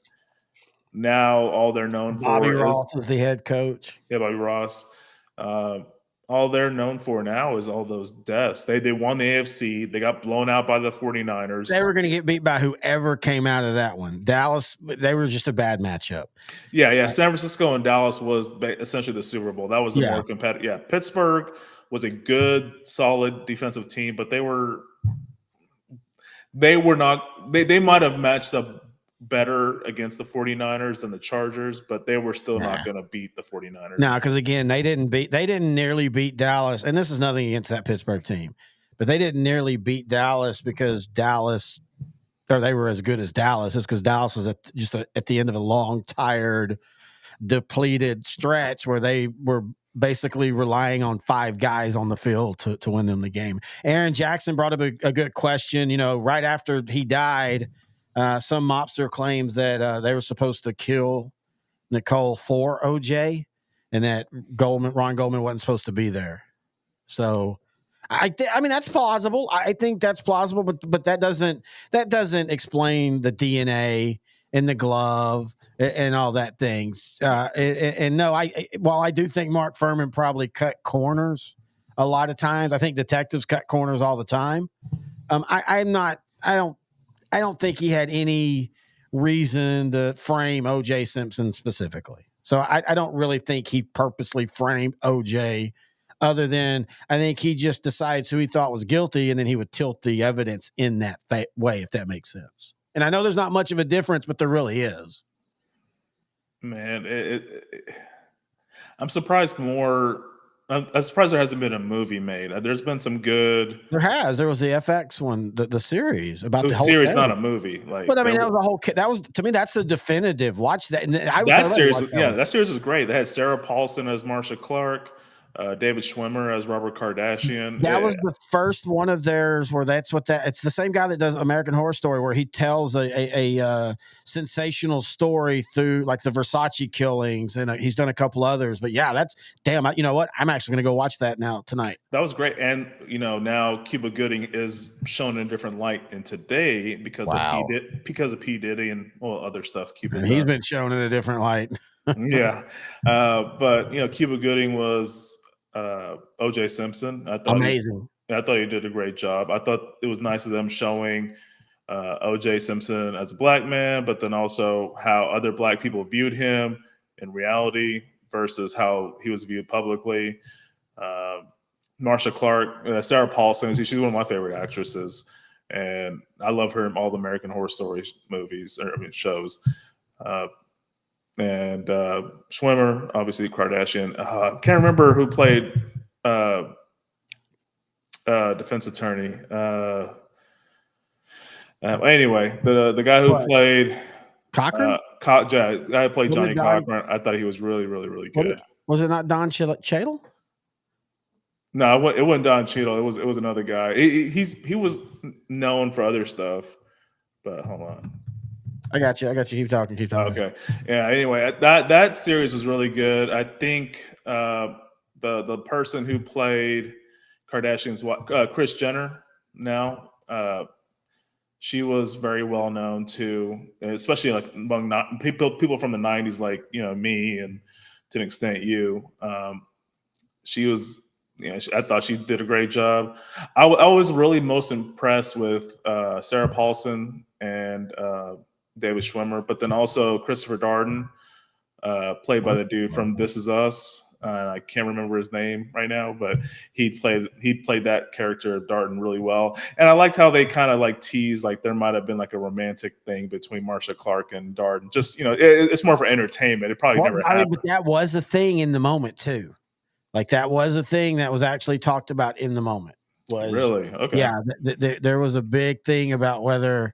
now all they're known for Bobby Ross is the head coach. Yeah, Bobby Ross. All they're known for now is all those deaths. They won the AFC. They got blown out by the 49ers. They were going to get beat by whoever came out of that one. Dallas, they were just a bad matchup. Yeah. San Francisco and Dallas was essentially the Super Bowl. That was a more competitive. Yeah, Pittsburgh was a good, solid defensive team, but they were not. They might have matched up better against the 49ers than the Chargers, but they were still not going to beat the 49ers. No, because again, they didn't nearly beat Dallas, and this is nothing against that Pittsburgh team, but they didn't nearly beat Dallas because they were as good as Dallas. It's because Dallas was at the end of a long, tired, depleted stretch where they were basically relying on 5 guys on the field to win them the game. Aaron Jackson brought up a good question. You know, right after he died, some mobster claims that they were supposed to kill Nicole for OJ, and that Ron Goldman wasn't supposed to be there. So, I mean that's plausible. I think that's plausible, but that doesn't explain the DNA in the glove and all that things. And no, while I do think Mark Furman probably cut corners a lot of times, I think detectives cut corners all the time. I don't think he had any reason to frame O.J. Simpson specifically. So I don't really think he purposely framed O.J. other than I think he just decides who he thought was guilty, and then he would tilt the evidence in that way, if that makes sense. And I know there's not much of a difference, but there really is. Man, I'm surprised more. I'm surprised there hasn't been a movie made. There's been some good. There has. There was the FX one, the series about the whole series, thing. not a movie. But I mean, that was a whole. That was to me. That's the definitive. Watch that. And that series, that series was great. They had Sarah Paulson as Marcia Clark, David Schwimmer as Robert Kardashian. That was the first one of theirs where it's the same guy that does American Horror Story, where he tells a sensational story through like the Versace killings, and he's done a couple others. But yeah, that's damn. You know what? I'm actually going to go watch that now tonight. That was great, and you know now Cuba Gooding is shown in a different light in today because of P Diddy and other stuff. He's been shown in a different light. Yeah. But Cuba Gooding was OJ Simpson. Amazing. I thought he did a great job. I thought it was nice of them showing OJ Simpson as a black man, but then also how other black people viewed him in reality versus how he was viewed publicly. Marsha Clark, Sarah Paulson, she's one of my favorite actresses, and I love her in all the American Horror Story movies shows. And Schwimmer, obviously Kardashian. Can't remember who played defense attorney. Anyway, the guy who played Cochran? the guy who played Johnny Don- Cochran, I thought he was really, really, really good. Was it not Don Cheadle? No, it wasn't Don Cheadle. It was another guy. He was known for other stuff, but hold on. I got you. Keep talking. Okay. Yeah. Anyway, that series was really good. I think the person who played Kardashian's Kris Jenner now, she was very well known too, especially like among people from the '90s, like me and to an extent you. She was. I thought she did a great job. I was really most impressed with Sarah Paulson and David Schwimmer, but then also Christopher Darden, played by the dude from This Is Us. I can't remember his name right now, but he played that character Darden really well. And I liked how they kind of like teased like there might have been like a romantic thing between Marsha Clark and Darden. Just it's more for entertainment. It probably never happened. But that was a thing in the moment too. Like that was a thing that was actually talked about in the moment. Really? Okay. Yeah, there was a big thing about whether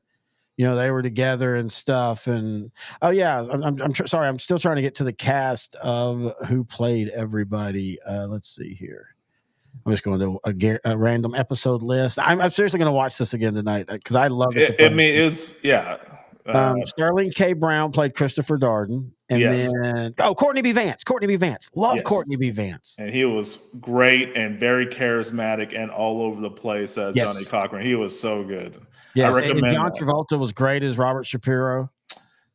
they were together and stuff. And sorry, I'm still trying to get to the cast of who played everybody. Let's see here. I'm just going to a random episode list. I'm seriously going to watch this again tonight because I love it. Sterling K. Brown played Christopher Darden. And then Courtney B. Vance. Love Courtney B. Vance. And he was great and very charismatic and all over the place as Johnny Cochran. He was so good. Yes, I recommend. And John Travolta was great as Robert Shapiro.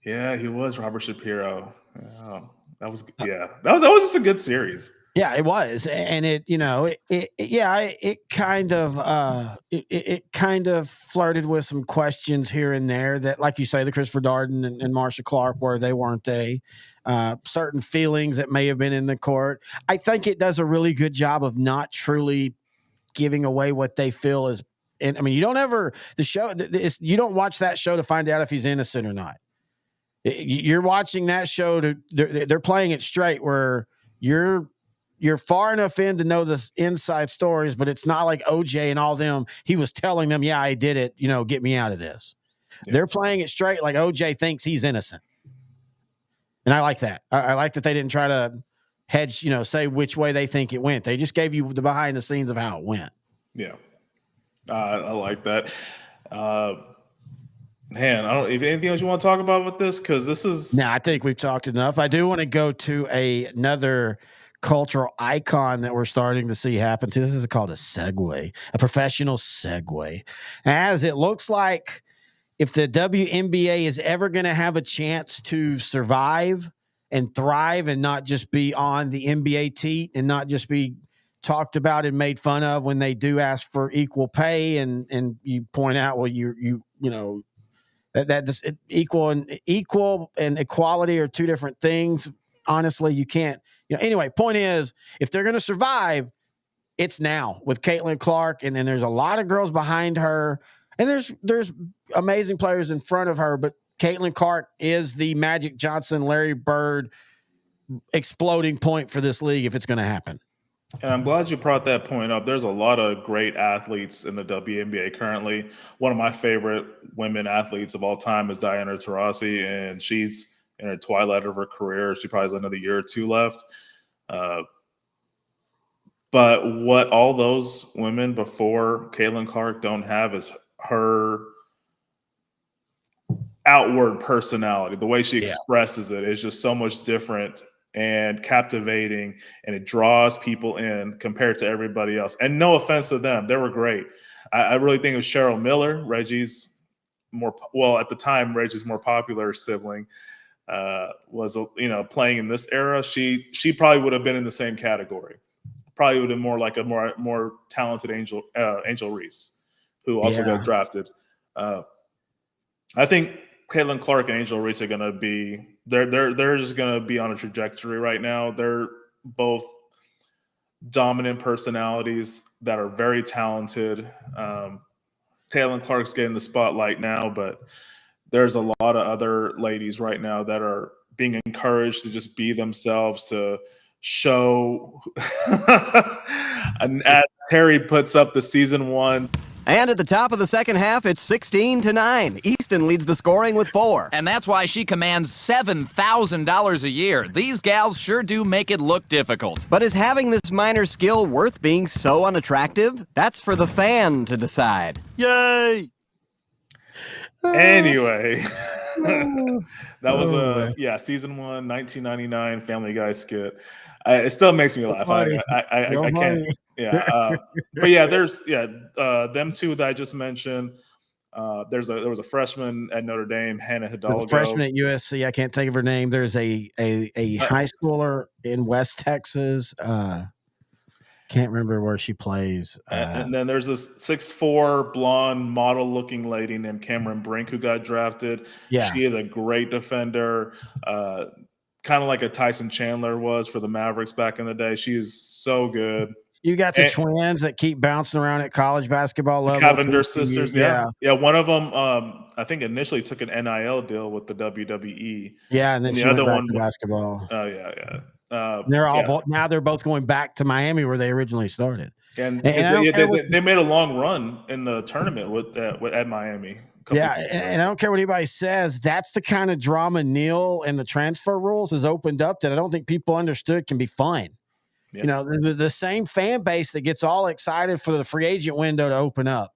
Yeah, he was Robert Shapiro. Oh, that was just a good series. Yeah, it was, and it kind of flirted with some questions here and there that, like you say, the Christopher Darden and Marsha Clark weren't they? Certain feelings that may have been in the court. I think it does a really good job of not truly giving away what they feel is. And I mean, you don't watch that show to find out if he's innocent or not. You're watching that show they're playing it straight where you're far enough in to know the inside stories, but it's not like OJ and all them. He was telling them, yeah, I did it. Get me out of this. Yeah. They're playing it straight like OJ thinks he's innocent. And I like that. I like that they didn't try to hedge, say which way they think it went. They just gave you the behind the scenes of how it went. Yeah. I like that. Man, I don't. If anything else you want to talk about with this, because this is. No, I think we've talked enough. I do want to go to another cultural icon that we're starting to see happen. This is called a segue, a professional segue, as it looks like if the WNBA is ever going to have a chance to survive and thrive and not just be on the NBA teat and not just be talked about and made fun of when they do ask for equal pay and you point out, well, that this equal and equality are two different things. Honestly, you can't, anyway, point is, if they're going to survive, it's now with Caitlin Clark. And then there's a lot of girls behind her and there's amazing players in front of her, but Caitlin Clark is the Magic Johnson, Larry Bird exploding point for this league if it's going to happen. And I'm glad you brought that point up. There's a lot of great athletes in the WNBA currently. One of my favorite women athletes of all time is Diana Taurasi, and she's in her twilight of her career. She probably has another year or two left. But what all those women before Caitlin Clark don't have is her outward personality. The way she expresses it is just so much different and captivating, and it draws people in compared to everybody else. And no offense to them, they were great. I really think it was Cheryl Miller, Reggie's at the time, Reggie's more popular sibling. was playing in this era, she probably would have been in the same category. Probably would have been more like a more talented Angel Reese, who also got drafted. I think Caitlin Clark and Angel Reese are going to be they're just going to be on a trajectory right now. They're both dominant personalities that are very talented. Caitlin Clark's getting the spotlight now, but there's a lot of other ladies right now that are being encouraged to just be themselves, to show. And as Terry puts up the season 1. And at the top of the second half, it's 16-9. Easton leads the scoring with 4. And that's why she commands $7,000 a year. These gals sure do make it look difficult. But is having this minor skill worth being so unattractive? That's for the fan to decide. Yay! Anyway, that was season 1, 1999 Family Guy skit. It still makes me laugh. I can't. Yeah, but yeah, there's them two that I just mentioned. There was a freshman at Notre Dame, Hannah Hidalgo. Freshman at USC. I can't think of her name. There's a high schooler in West Texas. Can't remember where she plays. And then there's this 6'4" blonde model-looking lady named Cameron Brink who got drafted. Yeah, she is a great defender. Kind of like a Tyson Chandler was for the Mavericks back in the day. She is so good. You got the twins that keep bouncing around at college basketball level. Cavendish sisters, yeah. One of them, I think, initially took an NIL deal with the WWE. Yeah, and then the other one to basketball. Oh yeah. They're all now. They're both going back to Miami where they originally started. And they made a long run in the tournament at Miami. Yeah, and I don't care what anybody says. That's the kind of drama Neil and the transfer rules has opened up that I don't think people understood can be fun. Yeah. You know, the same fan base that gets all excited for the free agent window to open up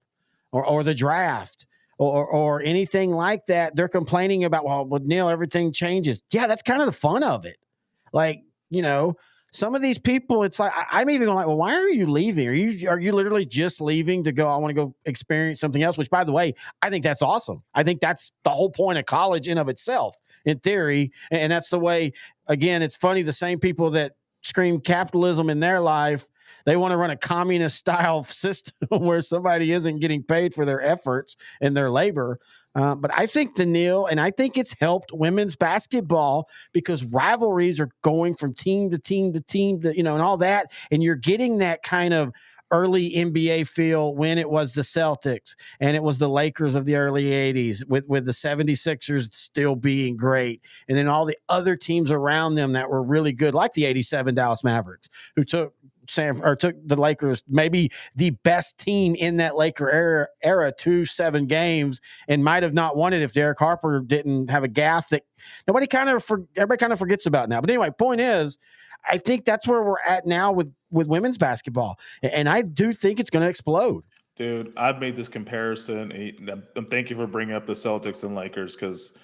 or the draft or anything like that, they're complaining about, well, with Neil, everything changes. Yeah, that's kind of the fun of it. Like, some of these people, it's like, I'm even going like, well, why are you leaving? Are you literally just leaving to go, I want to go experience something else, which, by the way, I think that's awesome. I think that's the whole point of college in of itself, in theory. And that's the way, again, it's funny, the same people that scream capitalism in their life, they want to run a communist style system where somebody isn't getting paid for their efforts and their labor. But I think and I think it's helped women's basketball because rivalries are going from team to team to team to, and all that. And you're getting that kind of early NBA feel when it was the Celtics and it was the Lakers of the early 80s with the 76ers still being great. And then all the other teams around them that were really good, like the 87 Dallas Mavericks, who took the Lakers, maybe the best team in that Laker era to 7 games, and might have not won it if Derek Harper didn't have a gaffe that everybody kind of forgets about now. But anyway, point is, I think that's where we're at now with women's basketball, and I do think it's going to explode. Dude, I've made this comparison. And thank you for bringing up the Celtics and Lakers, because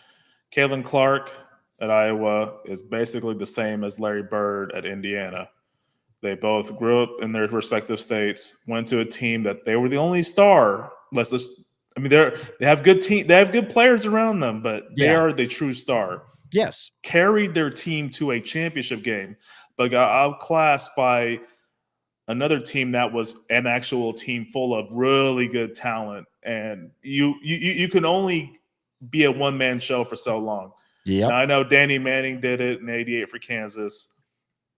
Caitlin Clark at Iowa is basically the same as Larry Bird at Indiana. They both grew up in their respective states, went to a team that they were the only star. They have good team, they have good players around them, but they are the true star. Yes. Carried their team to a championship game, but got outclassed by another team that was an actual team full of really good talent. And you can only be a one-man show for so long. Yeah. I know Danny Manning did it in '88 for Kansas.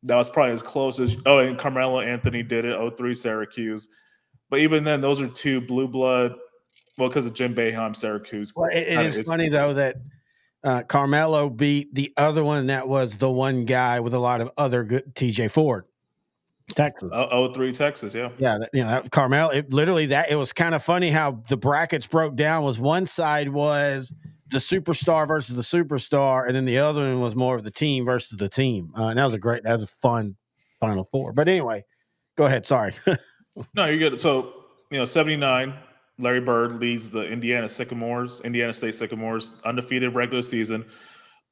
That was probably as close as – and Carmelo Anthony did it, 03 Syracuse. But even then, those are two blue blood – well, because of Jim Boeheim, Syracuse. Well, it is funny, though, that Carmelo beat the other one that was the one guy with a lot of other good – TJ Ford, Texas. 03 Texas, yeah. Yeah, Carmelo, it was kind of funny how the brackets broke down. Was one side was – the superstar versus the superstar, and then the other one was more of the team versus the team. And that was a fun Final Four. But anyway, go ahead. Sorry. No, you're good. So, 79, Larry Bird leads the Indiana State Sycamores, undefeated regular season,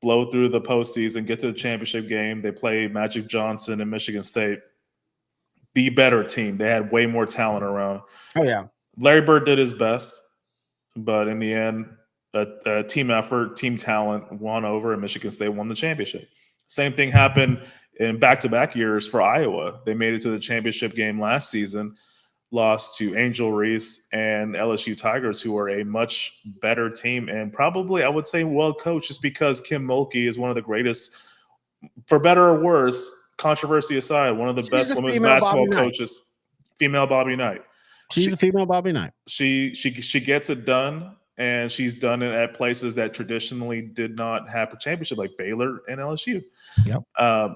blow through the postseason, get to the championship game. They play Magic Johnson and Michigan State. The better team. They had way more talent around. Oh, yeah. Larry Bird did his best, but in the end, a team effort, team talent won over, and Michigan State won the championship. Same thing happened in back-to-back years for Iowa. They made it to the championship game last season, lost to Angel Reese and LSU Tigers, who are a much better team and probably, I would say, well coached, just because Kim Mulkey is one of the greatest, for better or worse, controversy aside, one of the best women's basketball coaches. Female Bobby Knight. She's a female Bobby Knight. She gets it done, and she's done it at places that traditionally did not have a championship, like Baylor and LSU. Yep.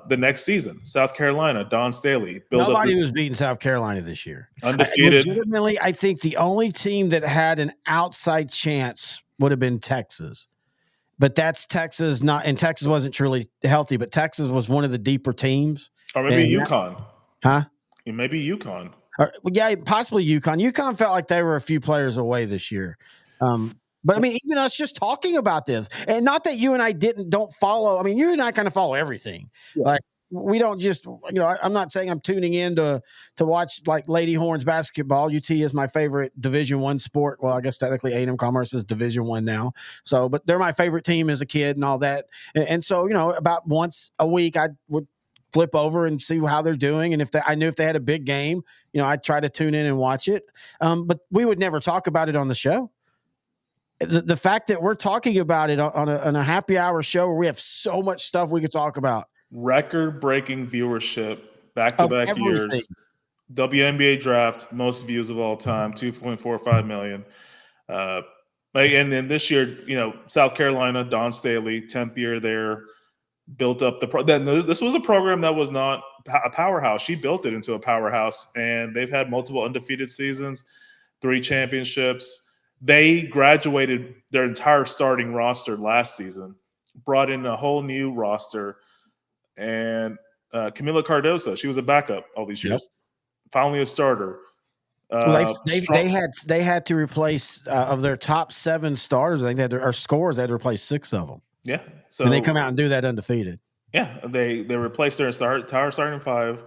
The next season, South Carolina, Dawn Staley. Nobody was beating South Carolina this year. Undefeated. Legitimately, I think the only team that had an outside chance would have been Texas. But that's Texas, and Texas wasn't truly healthy, but Texas was one of the deeper teams. Or maybe UConn. Huh? Maybe UConn. Yeah, possibly UConn. UConn felt like they were a few players away this year. But I mean, even us just talking about this, and not that you and I don't follow. I mean, you and I kind of follow everything. Yeah. Like, we don't just, I'm not saying I'm tuning in to watch like Lady Horns basketball. UT is my favorite Division I sport. Well, I guess technically A&M Commerce is Division I now. So, but they're my favorite team as a kid and all that. And so, about once a week, I would flip over and see how they're doing. And I knew if they had a big game, I'd try to tune in and watch it. But we would never talk about it on the show. The fact that we're talking about it on a happy hour show where we have so much stuff we could talk about. Record-breaking viewership, back-to-back years. WNBA draft, most views of all time, 2.45 million. And then this year, South Carolina, Dawn Staley, 10th year there, built up this was a program that was not a powerhouse. She built it into a powerhouse, and they've had multiple undefeated seasons, 3 championships. They graduated their entire starting roster last season, brought in a whole new roster, and Camila Cardoso, she was a backup all these years, finally a starter. They had to replace of their top 7 starters. I think or scores. They had to replace 6 of them. Yeah, so and they come out and do that undefeated. Yeah, they replaced their entire starting 5.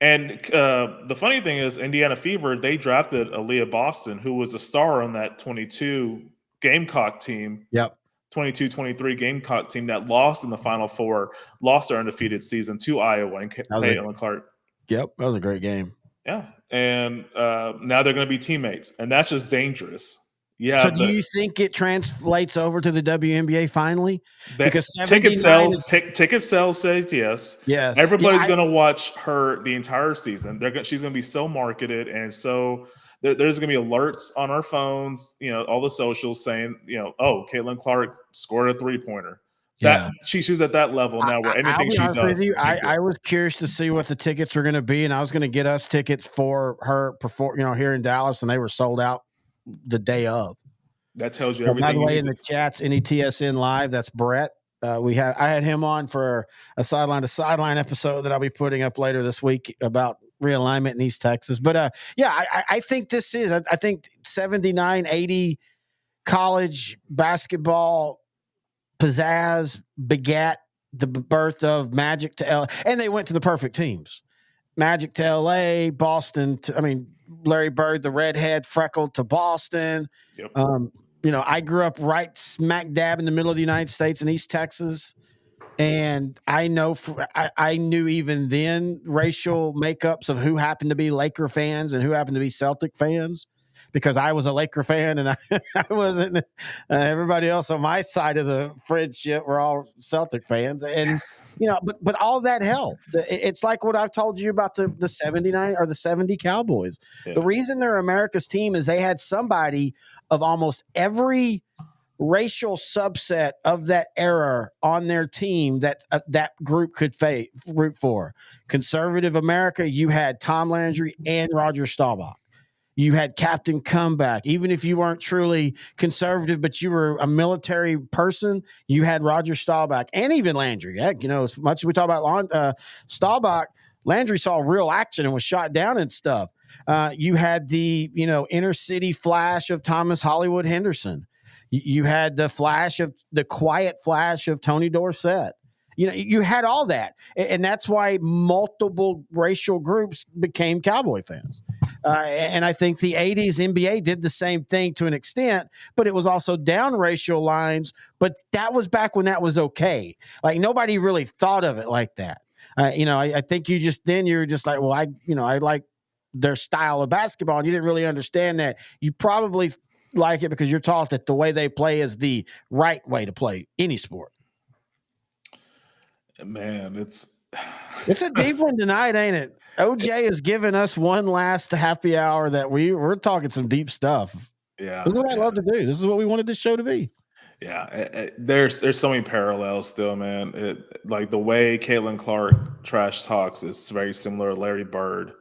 And the funny thing is, Indiana Fever, they drafted Aaliyah Boston, who was a star on that 22 Gamecock team. Yep. 22-23 Gamecock team that lost in the Final Four, lost their undefeated season to Iowa and Caitlin Clark. Yep, that was a great game. Yeah, and now they're going to be teammates, and that's just dangerous. Yeah. So, do you think it translates over to the WNBA finally? Because ticket sales says yes. Yes. Everybody's going to watch her the entire season. She's going to be so marketed, and so there's going to be alerts on our phones. All the socials saying, oh, Caitlin Clark scored a 3-pointer. She's at that level now where anything she does. I was curious to see what the tickets were going to be, and I was going to get us tickets for her here in Dallas, and they were sold out the day of. That tells you everything. By the way, in the chats, NETSN Live, that's Brett. I had him on for a sideline to sideline episode that I'll be putting up later this week about realignment in East Texas. But I think this is. I think 79-80 college basketball pizzazz begat the birth of Magic to LA, and they went to the perfect teams. Magic to LA, Boston. Larry Bird, the redhead, freckled to Boston. Yep. I grew up right smack dab in the middle of the United States in East Texas. And I know I knew even then racial makeups of who happened to be Laker fans and who happened to be Celtic fans, because I was a Laker fan and I wasn't. Everybody else on my side of the friendship were all Celtic fans. And but all that helped. It's like what I've told you about the 79 or the 70 Cowboys. Yeah. The reason they're America's team is they had somebody of almost every racial subset of that era on their team that group could root for. Conservative America, you had Tom Landry and Roger Staubach. You had Captain Comeback. Even if you weren't truly conservative, but you were a military person, you had Roger Staubach and even Landry. Heck, as much as we talk about Staubach, Landry saw real action and was shot down and stuff. You had the, inner city flash of Thomas Hollywood Henderson. You had the quiet flash of Tony Dorsett. You had all that. And that's why multiple racial groups became Cowboy fans. And I think the 80s NBA did the same thing to an extent, but it was also down racial lines. But that was back when that was okay. Like nobody really thought of it like that. I think you're just like, well, I like their style of basketball, and you didn't really understand that. You probably like it because you're taught that the way they play is the right way to play any sport. Man, it's a deep one tonight, ain't it? OJ has given us one last happy hour that we're talking some deep stuff. Yeah, this is what I love to do. This is what we wanted this show to be. Yeah, there's so many parallels still, man. Like the way Caitlin Clark trash talks is very similar to Larry Bird.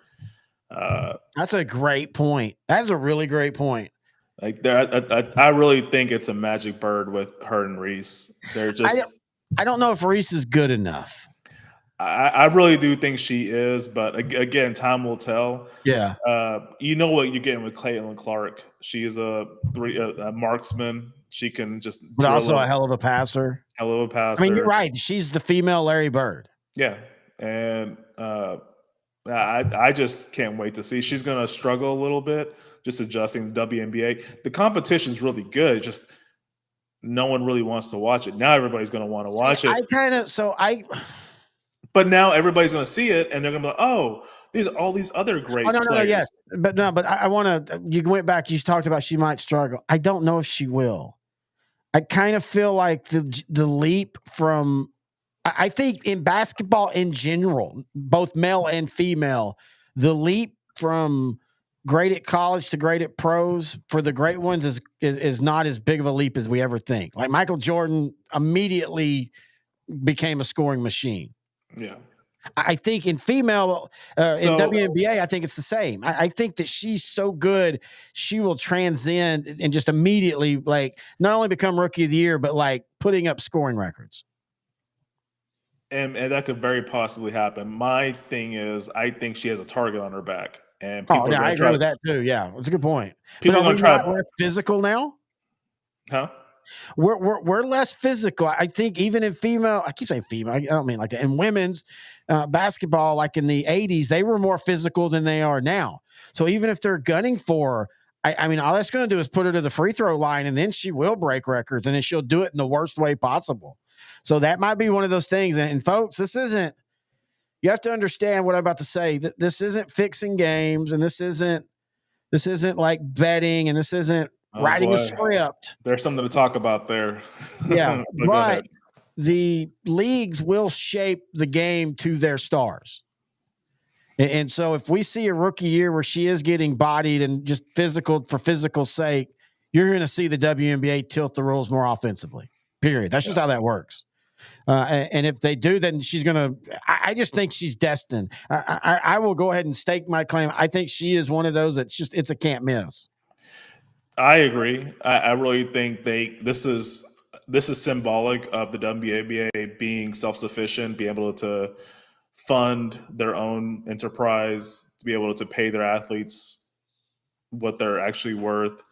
That's a great point. That's a really great point. Like I really think it's a magic bird with her and Reese. They're just. I don't know if Reese is good enough. I really do think she is, but again, time will tell. Yeah. You know what you're getting with Caitlin Clark. She is a marksman. She can just. But also a hell of a passer. Hell of a passer. I mean, you're right. She's the female Larry Bird. Yeah, and I just can't wait to see. She's going to struggle a little bit just adjusting the WNBA. The competition is really good. Just no one really wants to watch it. Now everybody's going to want to watch it. But now everybody's going to see it, and they're going to be like, "Oh, there's all these other great players." No, yes, but I want to. You went back. You talked about she might struggle. I don't know if she will. I kind of feel like the leap from. I think in basketball in general, both male and female, the leap from great at college to great at pros for the great ones is not as big of a leap as we ever think. Like Michael Jordan immediately became a scoring machine. Yeah. I think in female, in WNBA, I think it's the same. I think that she's so good, she will transcend and just immediately like not only become rookie of the year, but like putting up scoring records. And that could very possibly happen. My thing is, I think she has a target on her back. And I agree with that too. Yeah, it's a good point. People are less physical now? Huh? We're less physical. I think even in female, I keep saying female. I don't mean like that. In women's basketball, like in the 80s, they were more physical than they are now. So even if they're gunning for her, I mean, all that's going to do is put her to the free throw line, and then she will break records, and then she'll do it in the worst way possible. So that might be one of those things. And folks, you have to understand what I'm about to say. This isn't fixing games, and this isn't like betting, and this isn't writing a script. There's something to talk about there. Yeah, but the leagues will shape the game to their stars. And so if we see a rookie year where she is getting bodied and just physical for physical sake, you're going to see the WNBA tilt the rules more offensively, period. That's just how that works. And if they do, then she's going to – I just think she's destined. I will go ahead and stake my claim. I think she is one of those it's a can't miss. I agree. I really think this is symbolic of the WNBA being self-sufficient, be able to fund their own enterprise, to be able to pay their athletes what they're actually worth,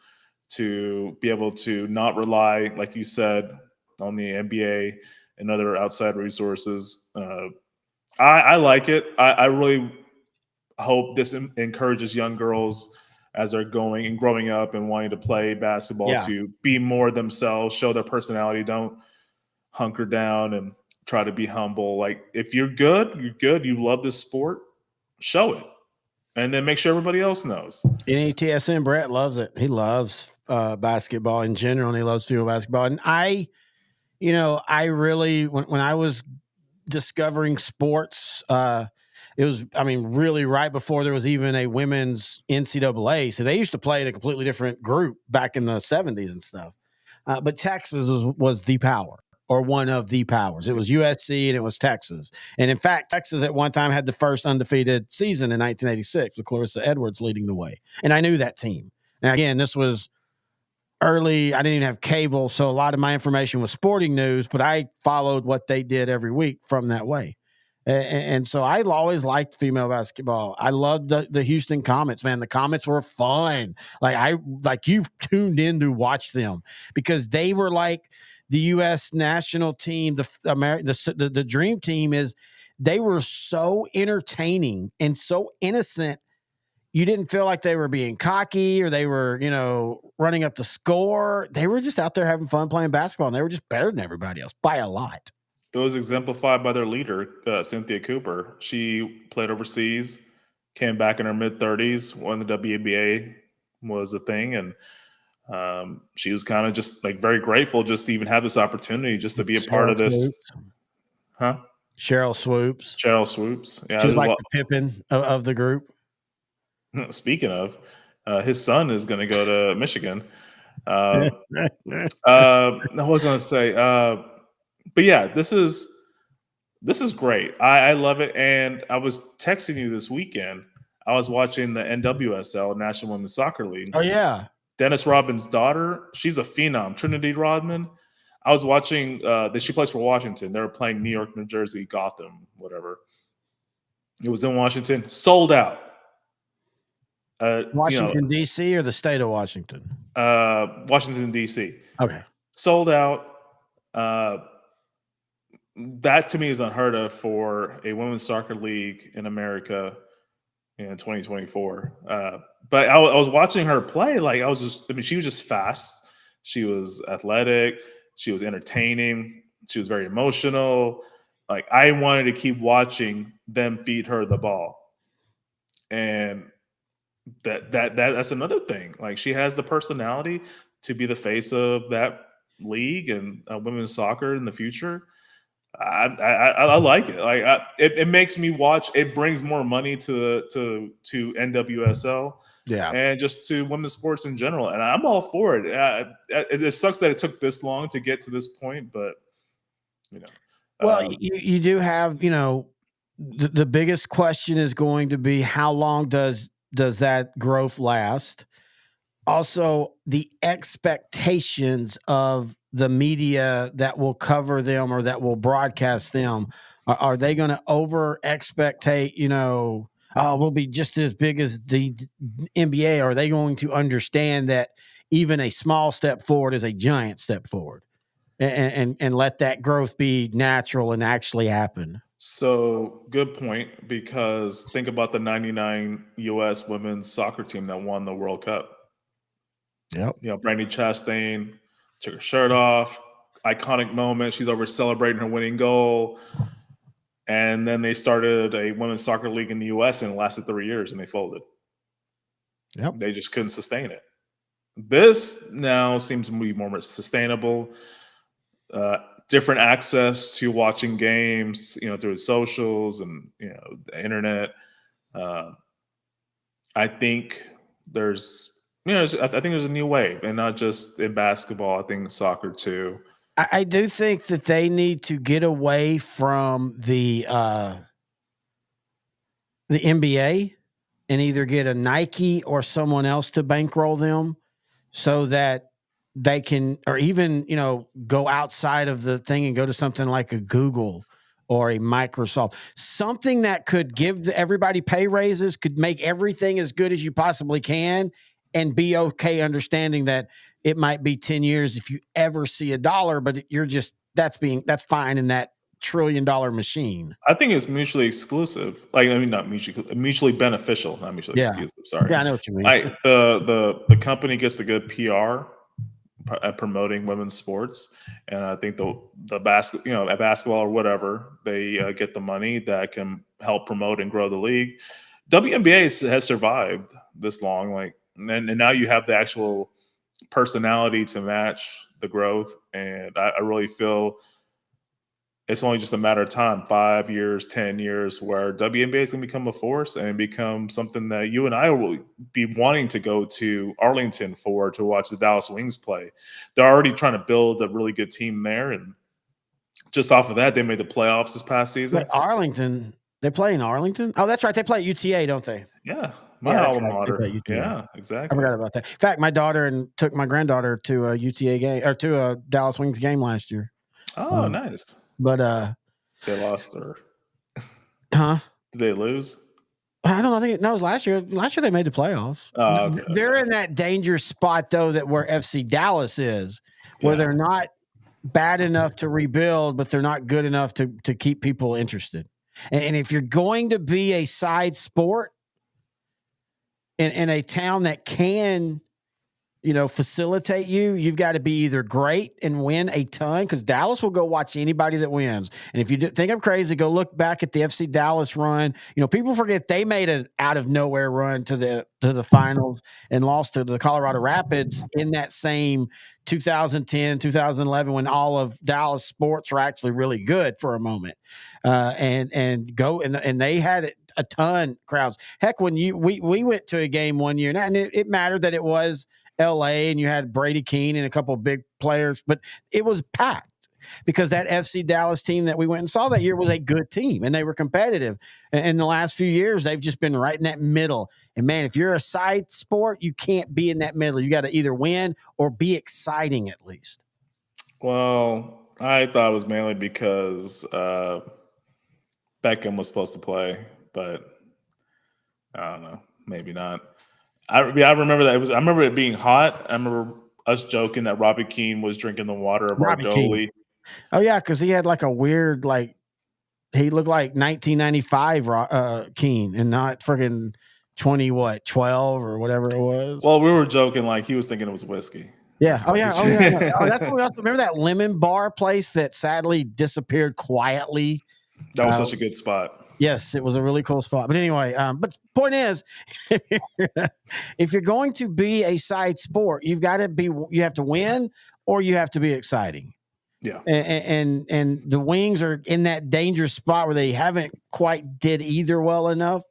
to be able to not rely, like you said, on the NBA and other outside resources. I like it. I really hope this encourages young girls as they're going and growing up and wanting to play basketball to be more themselves, show their personality, don't hunker down and try to be humble. Like if you're good, you love this sport, show it. And then make sure everybody else knows. NETSN Brett loves it. He loves basketball in general, and he loves female basketball. And I really, when I was discovering sports, it was, really right before there was even a women's NCAA. So they used to play in a completely different group back in the 70s and stuff. But Texas was the power, or one of the powers. It was USC and it was Texas. And in fact, Texas at one time had the first undefeated season in 1986 with Clarissa Edwards leading the way. And I knew that team. Now, again, this was early. I didn't even have cable, so a lot of my information was sporting news, but I followed what they did every week from that way. And so I always liked female basketball. I loved the Houston Comets, man. The Comets were fun. You tuned in to watch them because they were like the U.S. national team. The dream team is they were so entertaining and so innocent you didn't feel like they were being cocky or they were, running up the score. They were just out there having fun playing basketball, and they were just better than everybody else by a lot. It was exemplified by their leader, Cynthia Cooper. She played overseas, came back in her mid-30s when the WNBA was a thing, and she was kind of just like very grateful just to even have this opportunity, just to be a part of this. Huh? Cheryl Swoops. Cheryl Swoops. Yeah, she was like the Pippen of the group. Speaking of, his son is going to go to Michigan. I was going to say, but yeah, this is great. I love it. And I was texting you this weekend. I was watching the NWSL, National Women's Soccer League. Oh yeah, Dennis Rodman's daughter. She's a phenom, Trinity Rodman. I was watching that she plays for Washington. They were playing New York, New Jersey, Gotham, whatever. It was in Washington, sold out. Washington, D.C. or the state of Washington? Washington, D.C. Okay. Sold out. That to me is unheard of for a women's soccer league in America in 2024. But I was watching her play. Like she was just fast. She was athletic. She was entertaining. She was very emotional. Like I wanted to keep watching them feed her the ball. And that's another thing. Like she has the personality to be the face of that league and women's soccer in the future. I like it. Like it makes me watch. It brings more money to NWSL, and just to women's sports in general. And I'm all for it. It sucks that it took this long to get to this point, but Well, you do have the biggest question is going to be how long does that growth last? Also, the expectations of the media that will cover them or that will broadcast them, are they going to over expectate, we'll be just as big as the NBA? Or are they going to understand that even a small step forward is a giant step forward and let that growth be natural and actually happen? So good point, because think about the 99 U.S. women's soccer team that won the World Cup. Yep. Brandi Chastain took her shirt off. Iconic moment. She's over celebrating her winning goal. And then they started a women's soccer league in the U.S. and it lasted 3 years and they folded. Yep. They just couldn't sustain it. This now seems to be more sustainable. Different access to watching games, through socials and the internet. I think there's a new wave, and not just in basketball. I think soccer too. I do think that they need to get away from the NBA and either get a Nike or someone else to bankroll them, so that they can, or even, go outside of the thing and go to something like a Google or a Microsoft, something that could give everybody pay raises, could make everything as good as you possibly can, and be okay understanding that it might be 10 years if you ever see $1, but that's fine in that $1 trillion machine. I think it's mutually exclusive. Not mutually beneficial, not mutually exclusive. Sorry. Yeah, I know what you mean. The company gets the good PR at promoting women's sports, and I think at basketball or whatever, they get the money that can help promote and grow the league. WNBA has survived this long, and now you have the actual personality to match the growth, and I really feel it's only just a matter of time, 5 years, 10 years, where WNBA is going to become a force and become something that you and I will be wanting to go to Arlington to watch the Dallas Wings play. They're already trying to build a really good team there. And just off of that, they made the playoffs this past season. But Arlington, they play in Arlington? Oh, that's right. They play at UTA, don't they? Yeah. My alma mater. Yeah, exactly. I forgot about that. In fact, my daughter took my granddaughter to a UTA game, or to a Dallas Wings game last year. Oh, nice. But they lost, or huh? Did they lose? I don't know. I think it was last year. Last year they made the playoffs. Oh, okay. They're in that dangerous spot though, that where FC Dallas is, where they're not bad enough to rebuild, but they're not good enough to keep people interested. And if you're going to be a side sport, in a town that can, facilitate you, you've got to be either great and win a ton, because Dallas will go watch anybody that wins. And if you think I'm crazy, go look back at the FC Dallas run. People forget they made an out of nowhere run to the finals and lost to the Colorado Rapids in that same 2010, 2011, when all of Dallas sports were actually really good for a moment. And they had a ton crowds. Heck, when we went to a game one year, and it mattered that it was LA and you had Brady Keene and a couple of big players, but it was packed because that FC Dallas team that we went and saw that year was a good team and they were competitive. And in the last few years, they've just been right in that middle. And man, if you're a side sport, you can't be in that middle. You got to either win or be exciting at least. Well, I thought it was mainly because Beckham was supposed to play, but I don't know, maybe not. I remember that I remember it being hot. I remember us joking that Robbie Keane was drinking the water of our goalie. Oh yeah, because he had like a weird, he looked like 1995 Keane and not freaking 12 or whatever it was. Well, we were joking like he was thinking it was whiskey. Yeah. Oh yeah. Oh yeah. Oh, that's what we also remember, that Lemon Bar place that sadly disappeared quietly. That was such a good spot. Yes, it was a really cool spot. But anyway, but point is, if you're going to be a side sport, you have to win or you have to be exciting. Yeah. And the Wings are in that dangerous spot where they haven't quite did either well enough.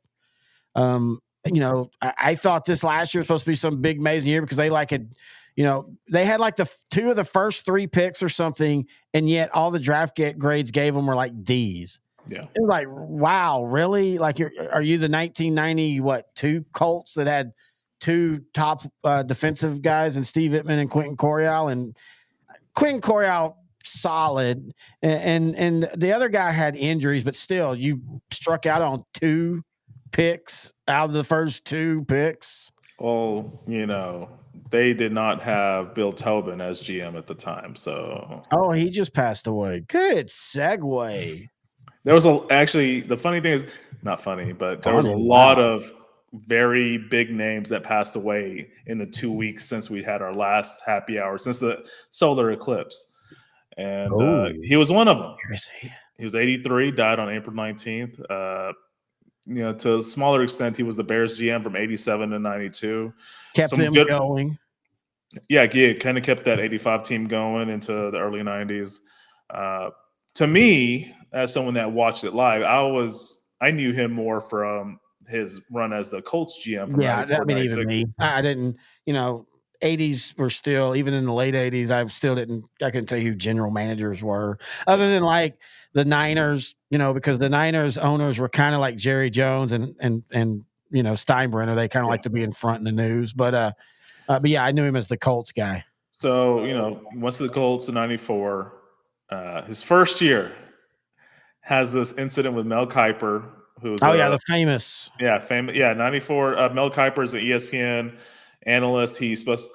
I thought this last year was supposed to be some big amazing year because they they had like the two of the first three picks or something, and yet all the draft grades gave them were like D's. Yeah. It was like, wow, really? Like, are you the 1992 Colts that had two top defensive guys and Steve Ittman and Quentin Corial? And Quentin Corial, solid. And the other guy had injuries, but still, you struck out on 2 picks out of the first 2 picks. Well, they did not have Bill Tobin as GM at the time. So. Oh, he just passed away. Good segue. There was actually, the funny thing is, not funny, but there was a lot of very big names that passed away in the 2 weeks since we had our last happy hour, since the solar eclipse. And he was one of them. He was 83, died on April 19th. To a smaller extent, he was the Bears GM from 87 to 92. Kept them going. Yeah, kind of kept that 85 team going into the early 90s. To me, as someone that watched it live, I knew him more from his run as the Colts GM. Yeah, even me. I didn't, 80s were still, even in the late 80s, I couldn't tell you who general managers were, other than like the Niners, because the Niners owners were kind of like Jerry Jones and Steinbrenner. They kind of like to be in front in the news. But yeah, I knew him as the Colts guy. So, once the Colts in 94, his first year has this incident with Mel Kiper, who was the famous. Yeah, famous. Yeah, 94. Mel Kiper is an ESPN analyst. He's supposed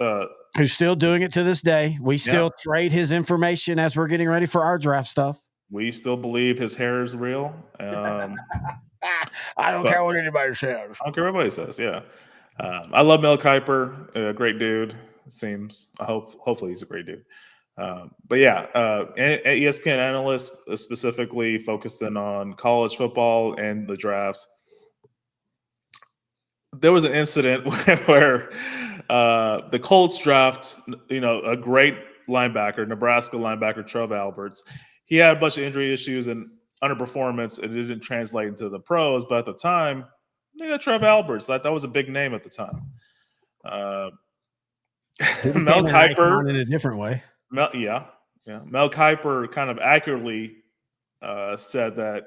who's still doing it to this day. We still trade his information as we're getting ready for our draft stuff. We still believe his hair is real. I don't care what anybody says. I don't care what anybody says. Yeah, I love Mel Kiper. A great dude. Seems. Hopefully, he's a great dude. But yeah, ESPN analyst specifically focusing on college football and the drafts. There was an incident where the Colts draft, a great linebacker, Nebraska linebacker, Trev Alberts. He had a bunch of injury issues and underperformance, and it didn't translate into the pros. But at the time, they got Trev Alberts. That was a big name at the time. Mel Kiper in a different way. Mel Kiper kind of accurately said that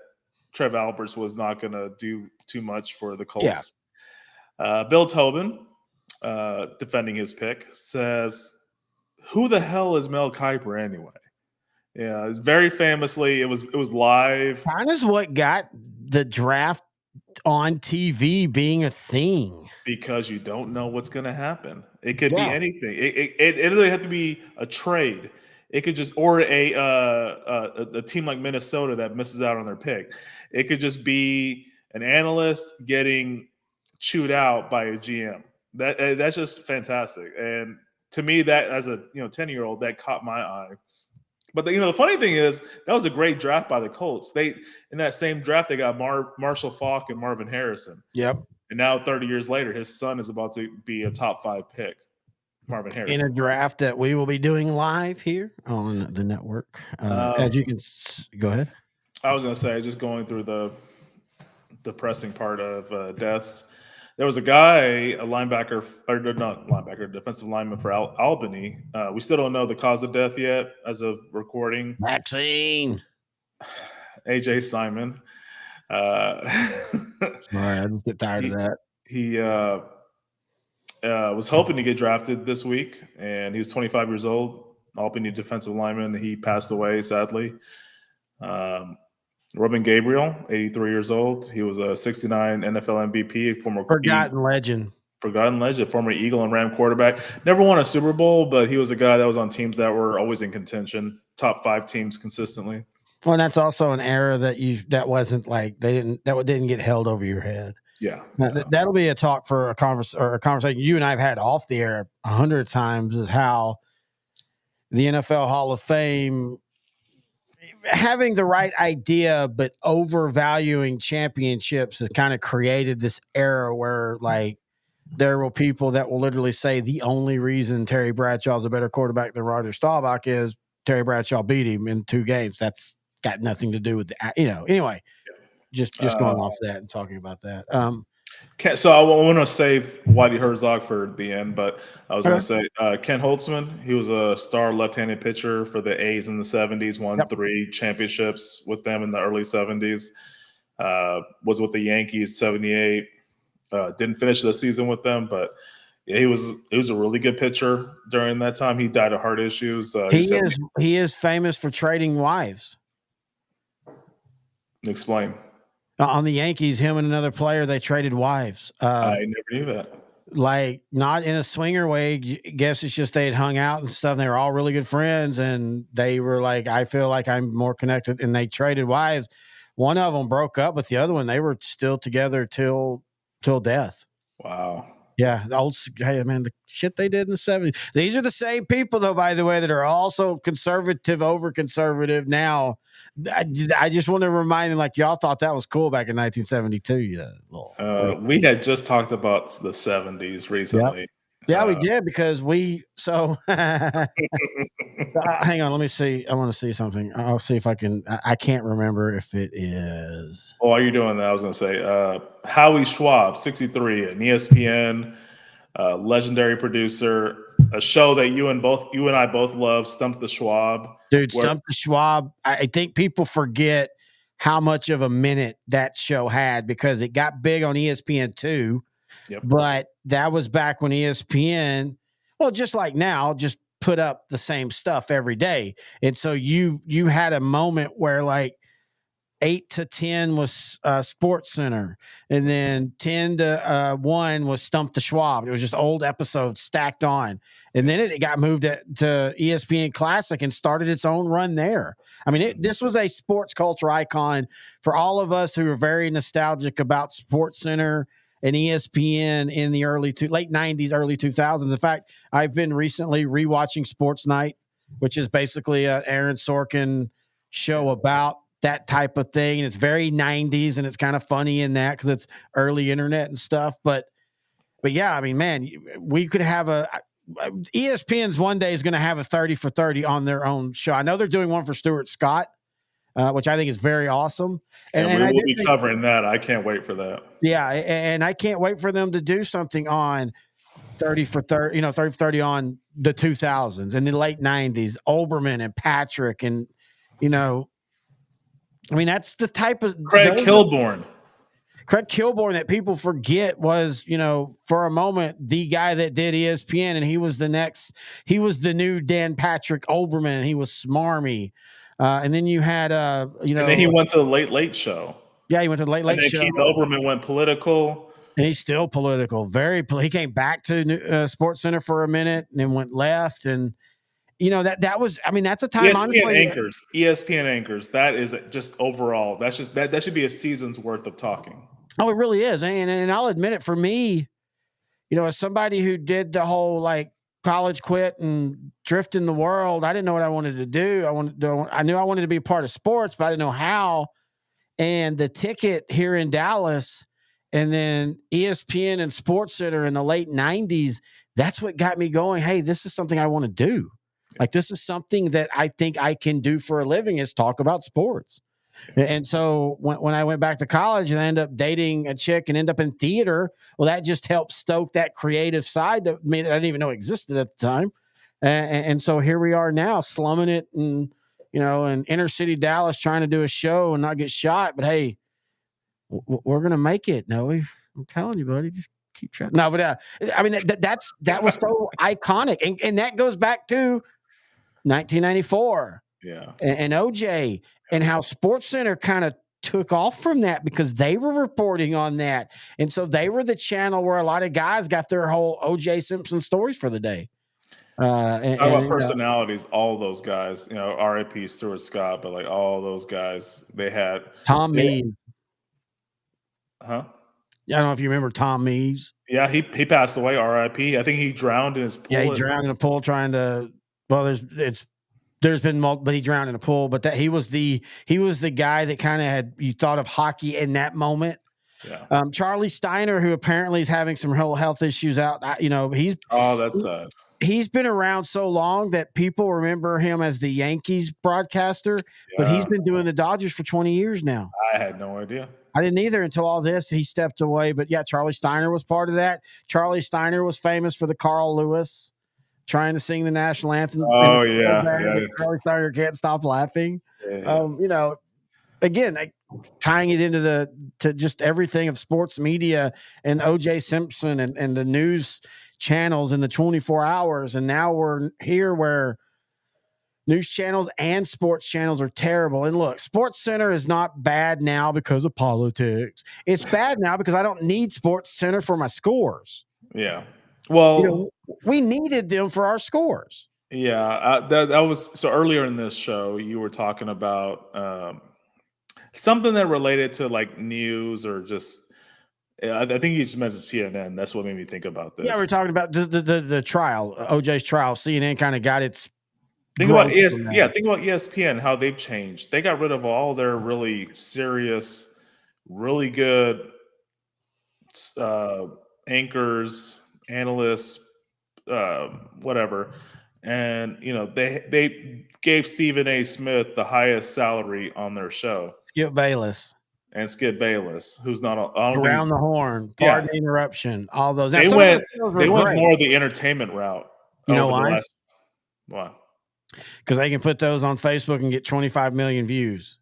Trev Alberts was not going to do too much for the Colts. Yeah. Bill Tobin, defending his pick, says, "Who the hell is Mel Kiper anyway?" Yeah, very famously, it was live. Kind of what got the draft on TV being a thing. Because you don't know what's going to happen. It could be anything. It really have to be a trade. It could just, or a team like Minnesota that misses out on their pick. It could just be an analyst getting chewed out by a GM. That's just fantastic. And to me, that as a 10-year-old, that caught my eye. But the funny thing is that was a great draft by the Colts. They in that same draft they got Marshall Faulk and Marvin Harrison. Yep. And now 30 years later, his son is about to be a top 5 pick. Marvin Harrison. In a draft that we will be doing live here on the network. As you can go ahead. I was going to say, just going through the depressing part of deaths. There was a guy, a linebacker, or not linebacker, defensive lineman for Albany. We still don't know the cause of death yet as of recording. Vaccine. AJ Simon. All right, I just get tired of that. He was hoping to get drafted this week, and he was 25 years old. Albany defensive lineman. He passed away, sadly. Robin Gabriel, 83 years old. He was a 69 NFL MVP, forgotten legend, former Eagle and Ram quarterback. Never won a Super Bowl, but he was a guy that was on teams that were always in contention, top 5 teams consistently. Well, and that's also an era that wasn't like didn't get held over your head. Yeah, that'll be a talk for a conversation you and I have had off the air 100 times. Is how the NFL Hall of Fame, having the right idea but overvaluing championships, has kind of created this era where like there were people that will literally say the only reason Terry Bradshaw's a better quarterback than Roger Staubach is Terry Bradshaw beat him in 2 games. That's got nothing to do with anyway. Just going off that and talking about that. So I want to save Whitey Herzog for the end, but I was going to say Ken Holtzman. He was a star left-handed pitcher for the A's in the 70s, won 3 championships with them in the early 70s. Was with the Yankees, 78. Didn't finish the season with them, but he was a really good pitcher during that time. He died of heart issues. He is famous for trading wives. Explain. On the Yankees, him and another player, they traded wives. I never knew that. Like, not in a swinger way. I guess it's just they had hung out and stuff. And they were all really good friends, and they were like, I feel like I'm more connected. And they traded wives. One of them broke up with the other one. They were still together till death. Wow. Yeah, the shit they did in the 70s. These are the same people, though, by the way, that are also conservative over conservative now. I just want to remind them, like, y'all thought that was cool back in 1972. We had just talked about the 70s recently. Yep. Yeah, we did because hang on, let me see. I want to see something. I'll see if I can. I can't remember if it is. Oh, while you're doing that, I was going to say Howie Schwab, 63, an ESPN legendary producer, a show that you and I both love, Stump the Schwab. Dude, Stump the Schwab. I think people forget how much of a minute that show had because it got big on ESPN2. Yep. But that was back when ESPN, well, just like now, just put up the same stuff every day. And so you had a moment where like 8 to 10 was Sports Center, and then 10 to 1 was Stump the Schwab. It was just old episodes stacked on. And then it got moved to ESPN Classic and started its own run there. I mean, this was a sports culture icon for all of us who are very nostalgic about Sports Center and ESPN in the late 90s, early 2000s. In fact, I've been recently rewatching Sports Night, which is basically an Aaron Sorkin show about that type of thing. And it's very 90s, and it's kind of funny in that because it's early internet and stuff. But yeah, I mean, man, we could have ESPN's one day is going to have a 30 for 30 on their own show. I know they're doing one for Stuart Scott, which I think is very awesome. And we will be covering that. I can't wait for that. Yeah, and I can't wait for them to do something on 30 for 30, 30 for 30 on the 2000s and the late 90s, Olbermann and Patrick and, I mean, that's the type of Craig Kilborn that people forget was, for a moment, the guy that did ESPN, and he was the new Dan Patrick Olbermann, and he was smarmy. And then you had, and then he went to the Late Late Show. Yeah, he went to the Late Late Show. Keith Olbermann went political. And he's still political. He came back to Sports Center for a minute and then went left. And, that was, I mean, that's a time. ESPN anchors. That is just overall. That should be a season's worth of talking. Oh, it really is. And I'll admit it, for me, as somebody who did the whole like college quit and drift in the world, I didn't know what I wanted to do. I knew I wanted to be a part of sports, but I didn't know how. And the ticket here in Dallas and then ESPN and SportsCenter in the late 90s, that's what got me going. Hey, this is something I want to do. Like, this is something that I think I can do for a living, is talk about sports. And so when I went back to college and I ended up dating a chick and end up in theater, well, that just helped stoke that creative side that I didn't even know existed at the time. And so here we are now, slumming it and, in inner city Dallas, trying to do a show and not get shot. But hey, we're going to make it. No, I'm telling you, buddy, just keep trying. No, but that was so iconic. And that goes back to 1994. Yeah. And OJ, and how SportsCenter kind of took off from that because they were reporting on that. And so they were the channel where a lot of guys got their whole OJ Simpson stories for the day. Talk about personalities, all those guys, R.I.P. Stuart Scott, but like all those guys, they had Tom Mees. Huh? I don't know if you remember Tom Mees. Yeah, he passed away, R.I.P. I think he drowned in his pool. Yeah, he drowned in a pool trying to. Well, there's been multiple, but he drowned in a pool. But that he was the guy that kind of you thought of hockey in that moment. Yeah. Charlie Steiner, who apparently is having some real health issues out. That's sad. He's been around so long that people remember him as the Yankees broadcaster, but he's been doing the Dodgers for 20 years now. I had no idea. I didn't either until all this. He stepped away. But yeah, Charlie Steiner was part of that. Charlie Steiner was famous for the Carl Lewis trying to sing the national anthem. Oh, yeah. Charlie Steiner can't stop laughing. Yeah. Again, tying it to just everything of sports media and OJ Simpson and the news channels in the 24 hours. And now we're here where news channels and sports channels are terrible. And look, SportsCenter is not bad now because of politics. It's bad now because I don't need SportsCenter for my scores. Yeah. Well, we needed them for our scores. Yeah. That was so earlier in this show, you were talking about something that related to like news or just. I think you just mentioned CNN. That's what made me think about this. Yeah, we're talking about the trial, OJ's trial. CNN kind of got its. Think about ESPN, how they've changed. They got rid of all their really serious, really good anchors, analysts, whatever, and they gave Stephen A. Smith the highest salary on their show. Skip Bayless. And Skip Bayless, who's not around the horn, pardon the interruption, all those. Now, they went more the entertainment route. You know why? Why? Because they can put those on Facebook and get 25 million views.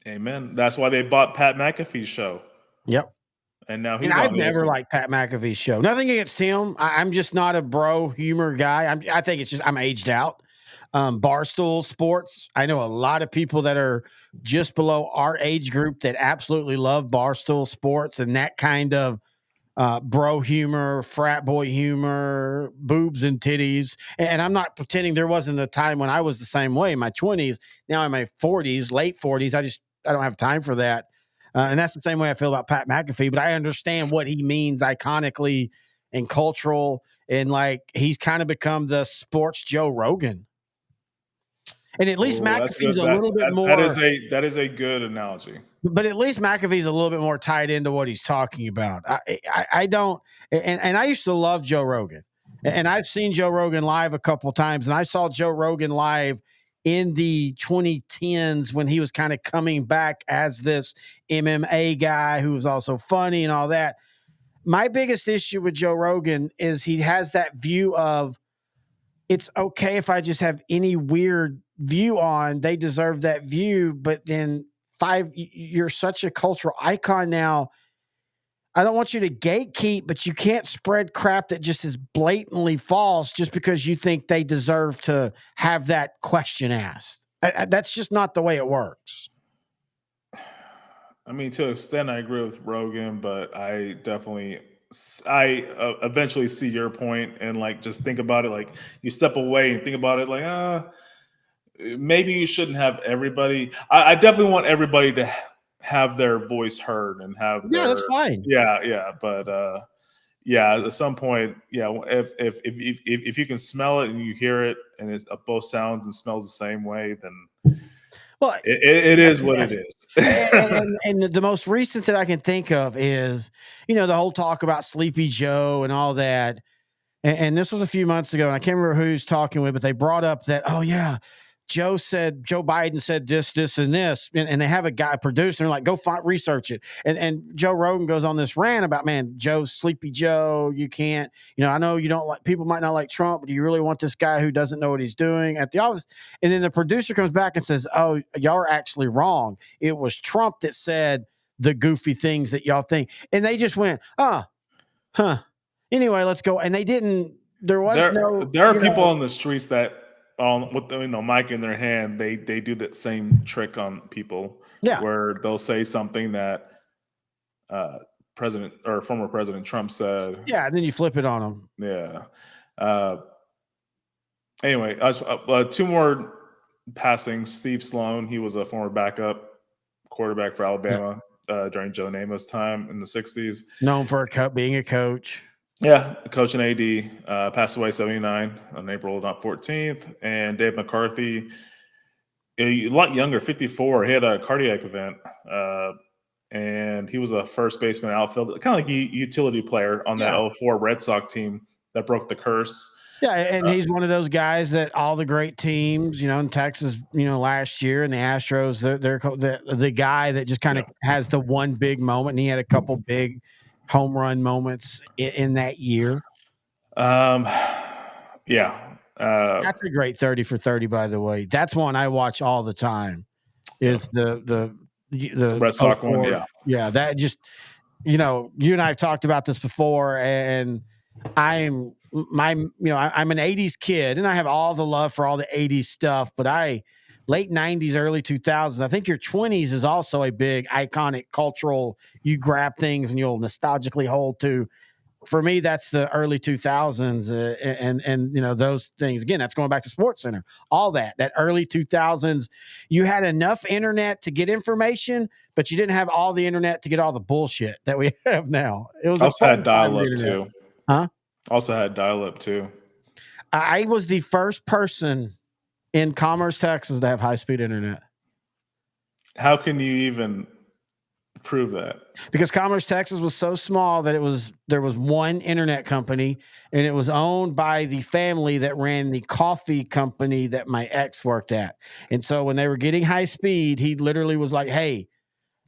Amen. That's why they bought Pat McAfee's show. Yep. And now he's. I've never liked Pat McAfee's show. Nothing against him. I'm just not a bro humor guy. I think it's just I'm aged out. Barstool Sports. I know a lot of people that are just below our age group that absolutely love Barstool Sports and that kind of bro humor, frat boy humor, boobs and titties. And I'm not pretending there wasn't a time when I was the same way in my 20s. Now in my 40s, late 40s, I don't have time for that. And that's the same way I feel about Pat McAfee, but I understand what he means iconically and cultural. And like, he's kind of become the sports Joe Rogan. And at least McAfee's a little bit more. That is a good analogy. But at least McAfee's a little bit more tied into what he's talking about. I don't, and I used to love Joe Rogan, and I've seen Joe Rogan live a couple of times, and I saw Joe Rogan live in the 2010s when he was kind of coming back as this MMA guy who was also funny and all that. My biggest issue with Joe Rogan is he has that view of it's okay if I just have any weird view on, they deserve that view. But then you're such a cultural icon now. I don't want you to gatekeep, but you can't spread crap that just is blatantly false just because you think they deserve to have that question asked. That's just not the way it works. I mean, to an extent, I agree with Rogan, but I eventually see your point and like just think about it. Like you step away and think about it like, maybe you shouldn't have everybody. I definitely want everybody to have their voice heard and have Yeah, their that's fine. but yeah, at some point, yeah, if you can smell it and you hear it and it both sounds and smells the same way, then Well, it is what yes. it is. and the most recent that I can think of is, the whole talk about Sleepy Joe and all that. And this was a few months ago, and I can't remember who's talking with, but they brought up that, oh yeah, Joe Biden said this, and this, and they have a guy producer, and they're like, go research it. And Joe Rogan goes on this rant about, man, Sleepy Joe, you can't, I know you don't like, people might not like Trump, but do you really want this guy who doesn't know what he's doing at the office? And then the producer comes back and says, oh, y'all are actually wrong. It was Trump that said the goofy things that y'all think. And they just went, anyway, let's go. And they didn't, there are people on the streets that with mic in their hand, they do that same trick on people. Yeah. Where they'll say something that former President Trump said. Yeah, and then you flip it on them. Yeah. Anyway, two more passings. Steve Sloan, he was a former backup quarterback for Alabama during Joe Namath's time in the 60s. Known for being a coach. Yeah, coach and AD, passed away 79 on April 14th. And Dave McCarthy, a lot younger, 54. He had a cardiac event, and he was a first baseman outfielder, kind of like a utility player on that 04 Red Sox team that broke the curse. Yeah, and he's one of those guys that all the great teams, in Texas, last year, and the Astros, they're the guy that just kind of has the one big moment, and he had a couple big home run moments in that year. Yeah. That's a great 30 for 30, by the way. That's one I watch all the time. It's the Red Sox one. Yeah. Yeah. That just, you and I have talked about this before, and I'm an 80s kid, and I have all the love for all the 80s stuff, but late 90s, early 2000s. I think your 20s is also a big iconic cultural, you grab things and you'll nostalgically hold to. For me, that's the early 2000s and those things. Again, that's going back to SportsCenter. All that early 2000s, you had enough internet to get information, but you didn't have all the internet to get all the bullshit that we have now. It was also had dial-up too. Huh? Also had dial-up too. I was the first person in Commerce, Texas, to have high-speed internet. How can you even prove that? Because Commerce, Texas was so small that there was one internet company, and it was owned by the family that ran the coffee company that my ex worked at. And so when they were getting high speed, he literally was like, hey,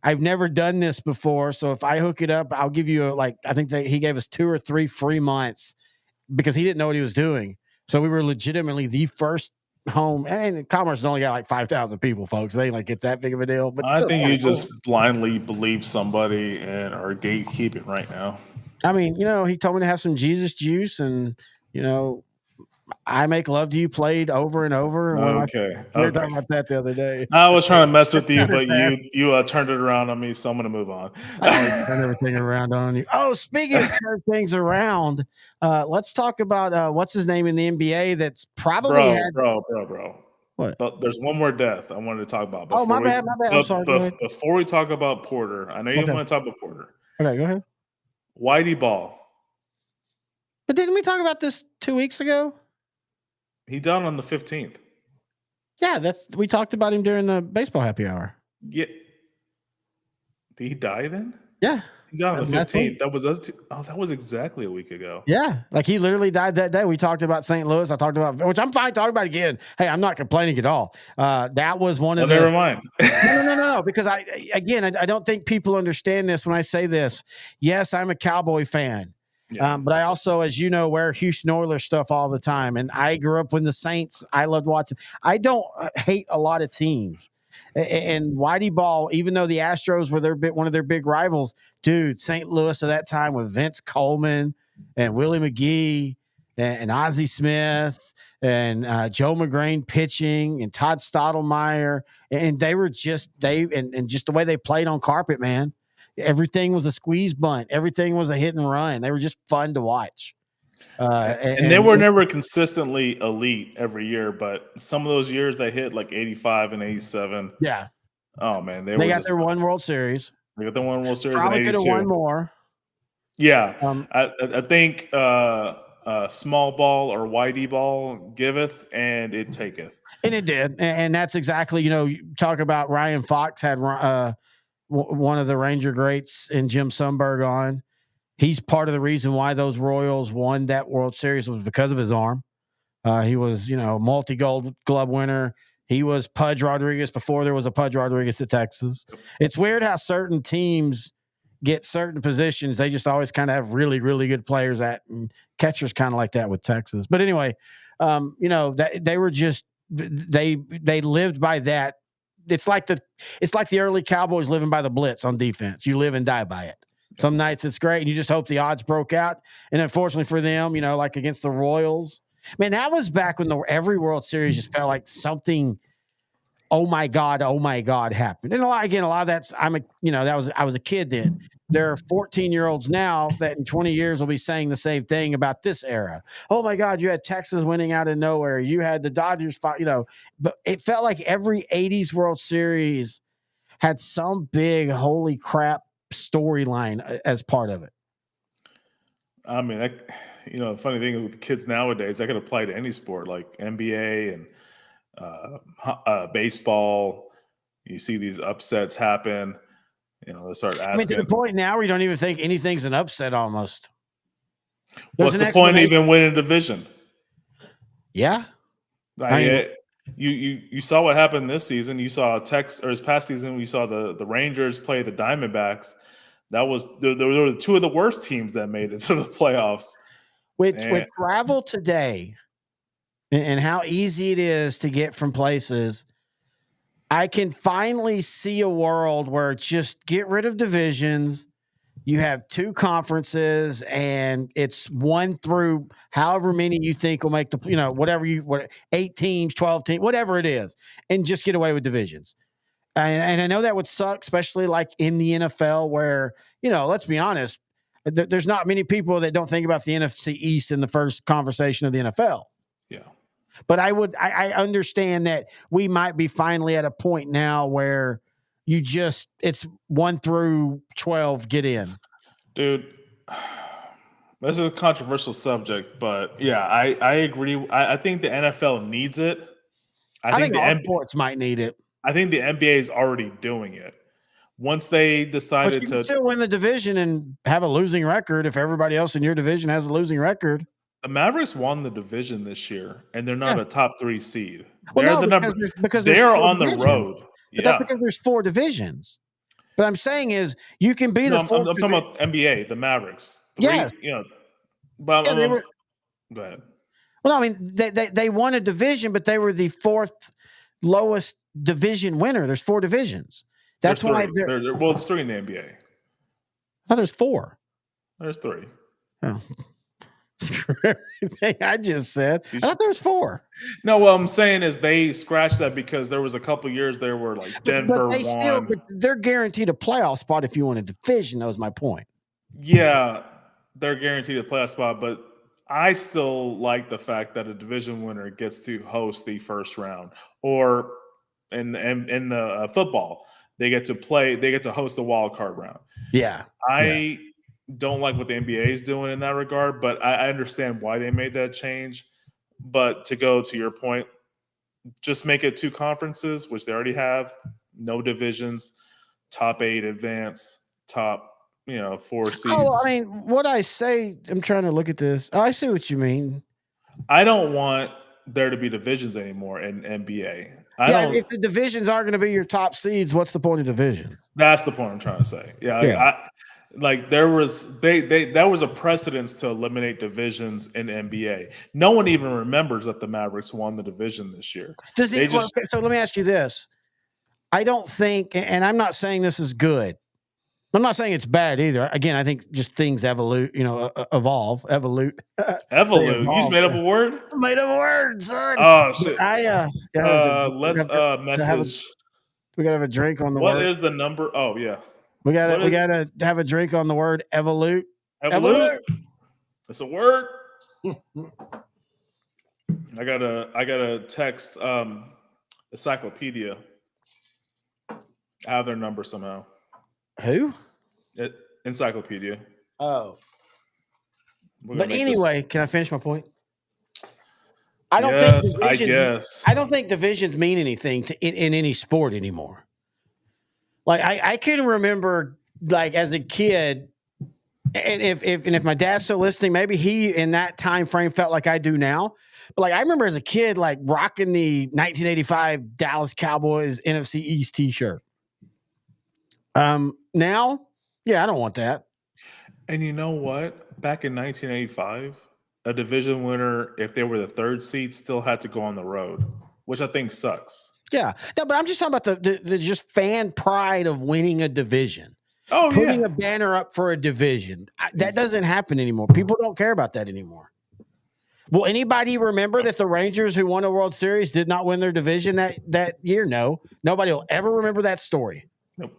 I've never done this before, so if I hook it up, I'll give you I think he gave us 2 or 3 free months because he didn't know what he was doing. So we were legitimately the first home, and Commerce has only got like 5,000 people, folks. They ain't it's that big of a deal. But I think you just blindly believe somebody and are gatekeeping right now. I mean, he told me to have some Jesus juice, and I Make Love to You played over and over. Okay. We were talking about that the other day. I was trying to mess with you, but you turned it around on me, so I'm going to move on. I turn everything around on you. Oh, speaking of turn things around, let's talk about what's his name in the NBA that's probably bro. What? But there's one more death I wanted to talk about. My bad. I'm sorry. Before we talk about Porter, I know you want to talk about Porter. Okay, go ahead. Whitey Ball. But didn't we talk about this 2 weeks ago? He died on the 15th. Yeah, we talked about him during the baseball happy hour. Yeah. Did he die then? Yeah. He died on the 15th. That was exactly a week ago. Yeah. Like he literally died that day. We talked about St. Louis. I talked about, which I'm fine talking about again. Hey, I'm not complaining at all. That was one of the. Never mind. No. Because I don't think people understand this when I say this. Yes, I'm a Cowboy fan. Yeah. But I also, as you know, wear Houston Oilers stuff all the time. And I grew up with the Saints. I loved watching. I don't hate a lot of teams. And Whitey Ball, even though the Astros were one of their big rivals, dude, St. Louis at that time with Vince Coleman and Willie McGee and Ozzie Smith and Joe McGrain pitching and Todd Stottlemyre. And they were just just the way they played on carpet, man. Everything was a squeeze bunt. Everything was a hit and run. They were just fun to watch. And they were never consistently elite every year, but some of those years they hit like 85 and 87. Yeah. Oh man, They got their one World Series. They got the one World Series Probably in could have '82. won more. Yeah, Um, I think small ball or whitey ball giveth and it taketh. And it did. And that's exactly, you talk about Ryan Fox had one of the Ranger greats in Jim Sundberg on. He's part of the reason why those Royals won that World Series was because of his arm. He was, multi-gold glove winner. He was Pudge Rodriguez before there was a Pudge Rodriguez at Texas. It's weird how certain teams get certain positions. They just always kind of have really, really good players at, and catchers kind of like that with Texas. But anyway, that they were just, they lived by that. It's like the early Cowboys living by the blitz on defense. You live and die by it. Some nights it's great, and you just hope the odds broke out. And unfortunately for them, like against the Royals, man, that was back when every World Series just felt like something. Oh my God happened. And a lot of that's I was a kid then. There are 14-year-olds now that in 20 years will be saying the same thing about this era. Oh my God, you had Texas winning out of nowhere. You had the Dodgers fight, but it felt like every 80s World Series had some big holy crap storyline as part of it. I mean, the funny thing with kids nowadays, that could apply to any sport like NBA and baseball. You see these upsets happen. They start asking. I mean, to the point now where you don't even think anything's an upset almost. What's the point of even winning a division? Yeah. You saw what happened this season. You saw this past season, we saw the Rangers play the Diamondbacks. That was there were two of the worst teams that made it to the playoffs. With travel today and how easy it is to get from places, I can finally see a world where just get rid of divisions. You have two conferences, and it's 1 through however many you think will make the 8 teams, 12 teams, whatever it is, and just get away with divisions. And I know that would suck, especially like in the NFL where, let's be honest, there's not many people that don't think about the NFC East in the first conversation of the NFL. Yeah. But I understand that we might be finally at a point now where it's 1 through 12 get in. Dude, this is a controversial subject, but yeah, I agree. I think the NFL needs it. I think all sports might need it. I think the NBA is already doing it. Once they decided you can still win the division and have a losing record if everybody else in your division has a losing record. The Mavericks won the division this year, and they're not a top 3 seed. Well, they're on the road. But that's because there's 4 divisions. But I'm saying is you can be I'm talking about NBA, the Mavericks. Yes. But go ahead. Well, I mean, they won a division, but they were the 4th lowest division winner. There's 4 divisions. That's why it's 3 in the NBA. I thought there's 4. There's 3. Oh. Screw everything I just said. I thought there was 4. No, what I'm saying is they scratched that because there was a couple years there where like Denver won. But they're guaranteed a playoff spot if you win a division. That was my point. Yeah, they're guaranteed a playoff spot, but I still like the fact that a division winner gets to host the first round, or in the football, they get to host the wild card round. Yeah, I don't like what the NBA is doing in that regard, but I understand why they made that change. But to go to your point, just make it 2 conferences, which they already have, no divisions, top 8 advance, top 4 seeds. Oh, I mean, what I say, I'm trying to look at this. Oh, I see what you mean. I don't want there to be divisions anymore in NBA. If the divisions are going to be your top seeds, what's the point of divisions? That's the point I'm trying to say. There was a precedence to eliminate divisions in NBA. No one even remembers that the Mavericks won the division this year. So let me ask you this. I don't think, and I'm not saying this is good. I'm not saying it's bad either. Again, I think just things evolve. Evolve. You just made up a word? I made up a word, son. Oh shit. Let's message. We gotta have a drink on the word. What is the number? Oh yeah. We gotta have a drink on the word evolute. Evolute. It's a word. I gotta text encyclopedia. I have their number somehow. Who? Encyclopedia. Oh. We're gonna But make anyway, can I finish my point? I don't Yes, think I divisions, guess. I don't think divisions mean anything in any sport anymore. Like I can remember, like as a kid, and if my dad's still listening, maybe he in that time frame felt like I do now. But like I remember as a kid, like rocking the 1985 Dallas Cowboys NFC East T-shirt. Now, yeah, I don't want that. And you know what? Back in 1985, a division winner, if they were the third seed, still had to go on the road, which I think sucks. Yeah, no, but I'm just talking about the just fan pride of winning a division. Oh, Putting yeah. a banner up for a division. That doesn't happen anymore. People don't care about that anymore. Will anybody remember that the Rangers who won a World Series did not win their division that year? No. Nobody will ever remember that story. Nope.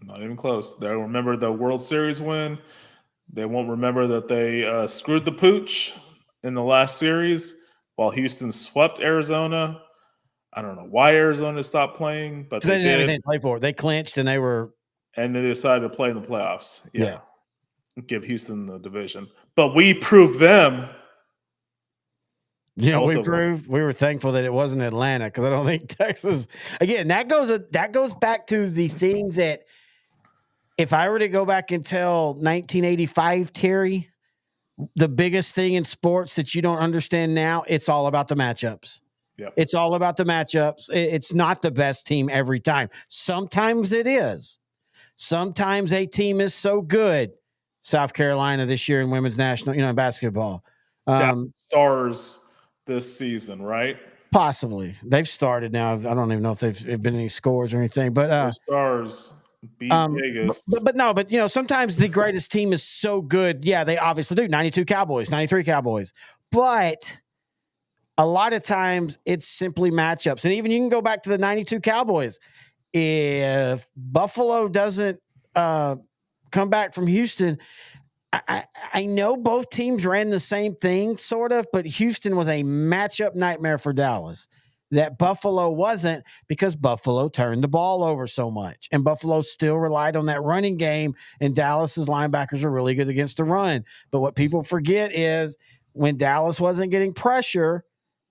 Not even close. They'll remember the World Series win. They won't remember that they screwed the pooch in the last series while Houston swept Arizona. I don't know why Arizona stopped playing, but Because they didn't have did. anything to play for. They clinched and they were. And they decided to play in the playoffs. Yeah. Give Houston the division. But we proved them. You know, Both of them. we were thankful that it wasn't Atlanta because I don't think Texas. Again, that goes back to the thing that if I were to go back and tell 1985 Terry, the biggest thing in sports that you don't understand now, it's all about the matchups. Yep. It's all about the matchups. It's not the best team every time. Sometimes it is. Sometimes a team is so good. South Carolina this year in women's national, basketball. Stars this season, right? Possibly. They've started now. I don't even know if they've been any scores or anything, but The Stars beat Vegas. but sometimes the greatest team is so good. Yeah, they obviously do. 92 Cowboys, 93 Cowboys. But a lot of times it's simply matchups. And even you can go back to the 92 Cowboys. If Buffalo doesn't come back from Houston, I know both teams ran the same thing, sort of, but Houston was a matchup nightmare for Dallas. That Buffalo wasn't because Buffalo turned the ball over so much. And Buffalo still relied on that running game, and Dallas's linebackers are really good against the run. But what people forget is when Dallas wasn't getting pressure,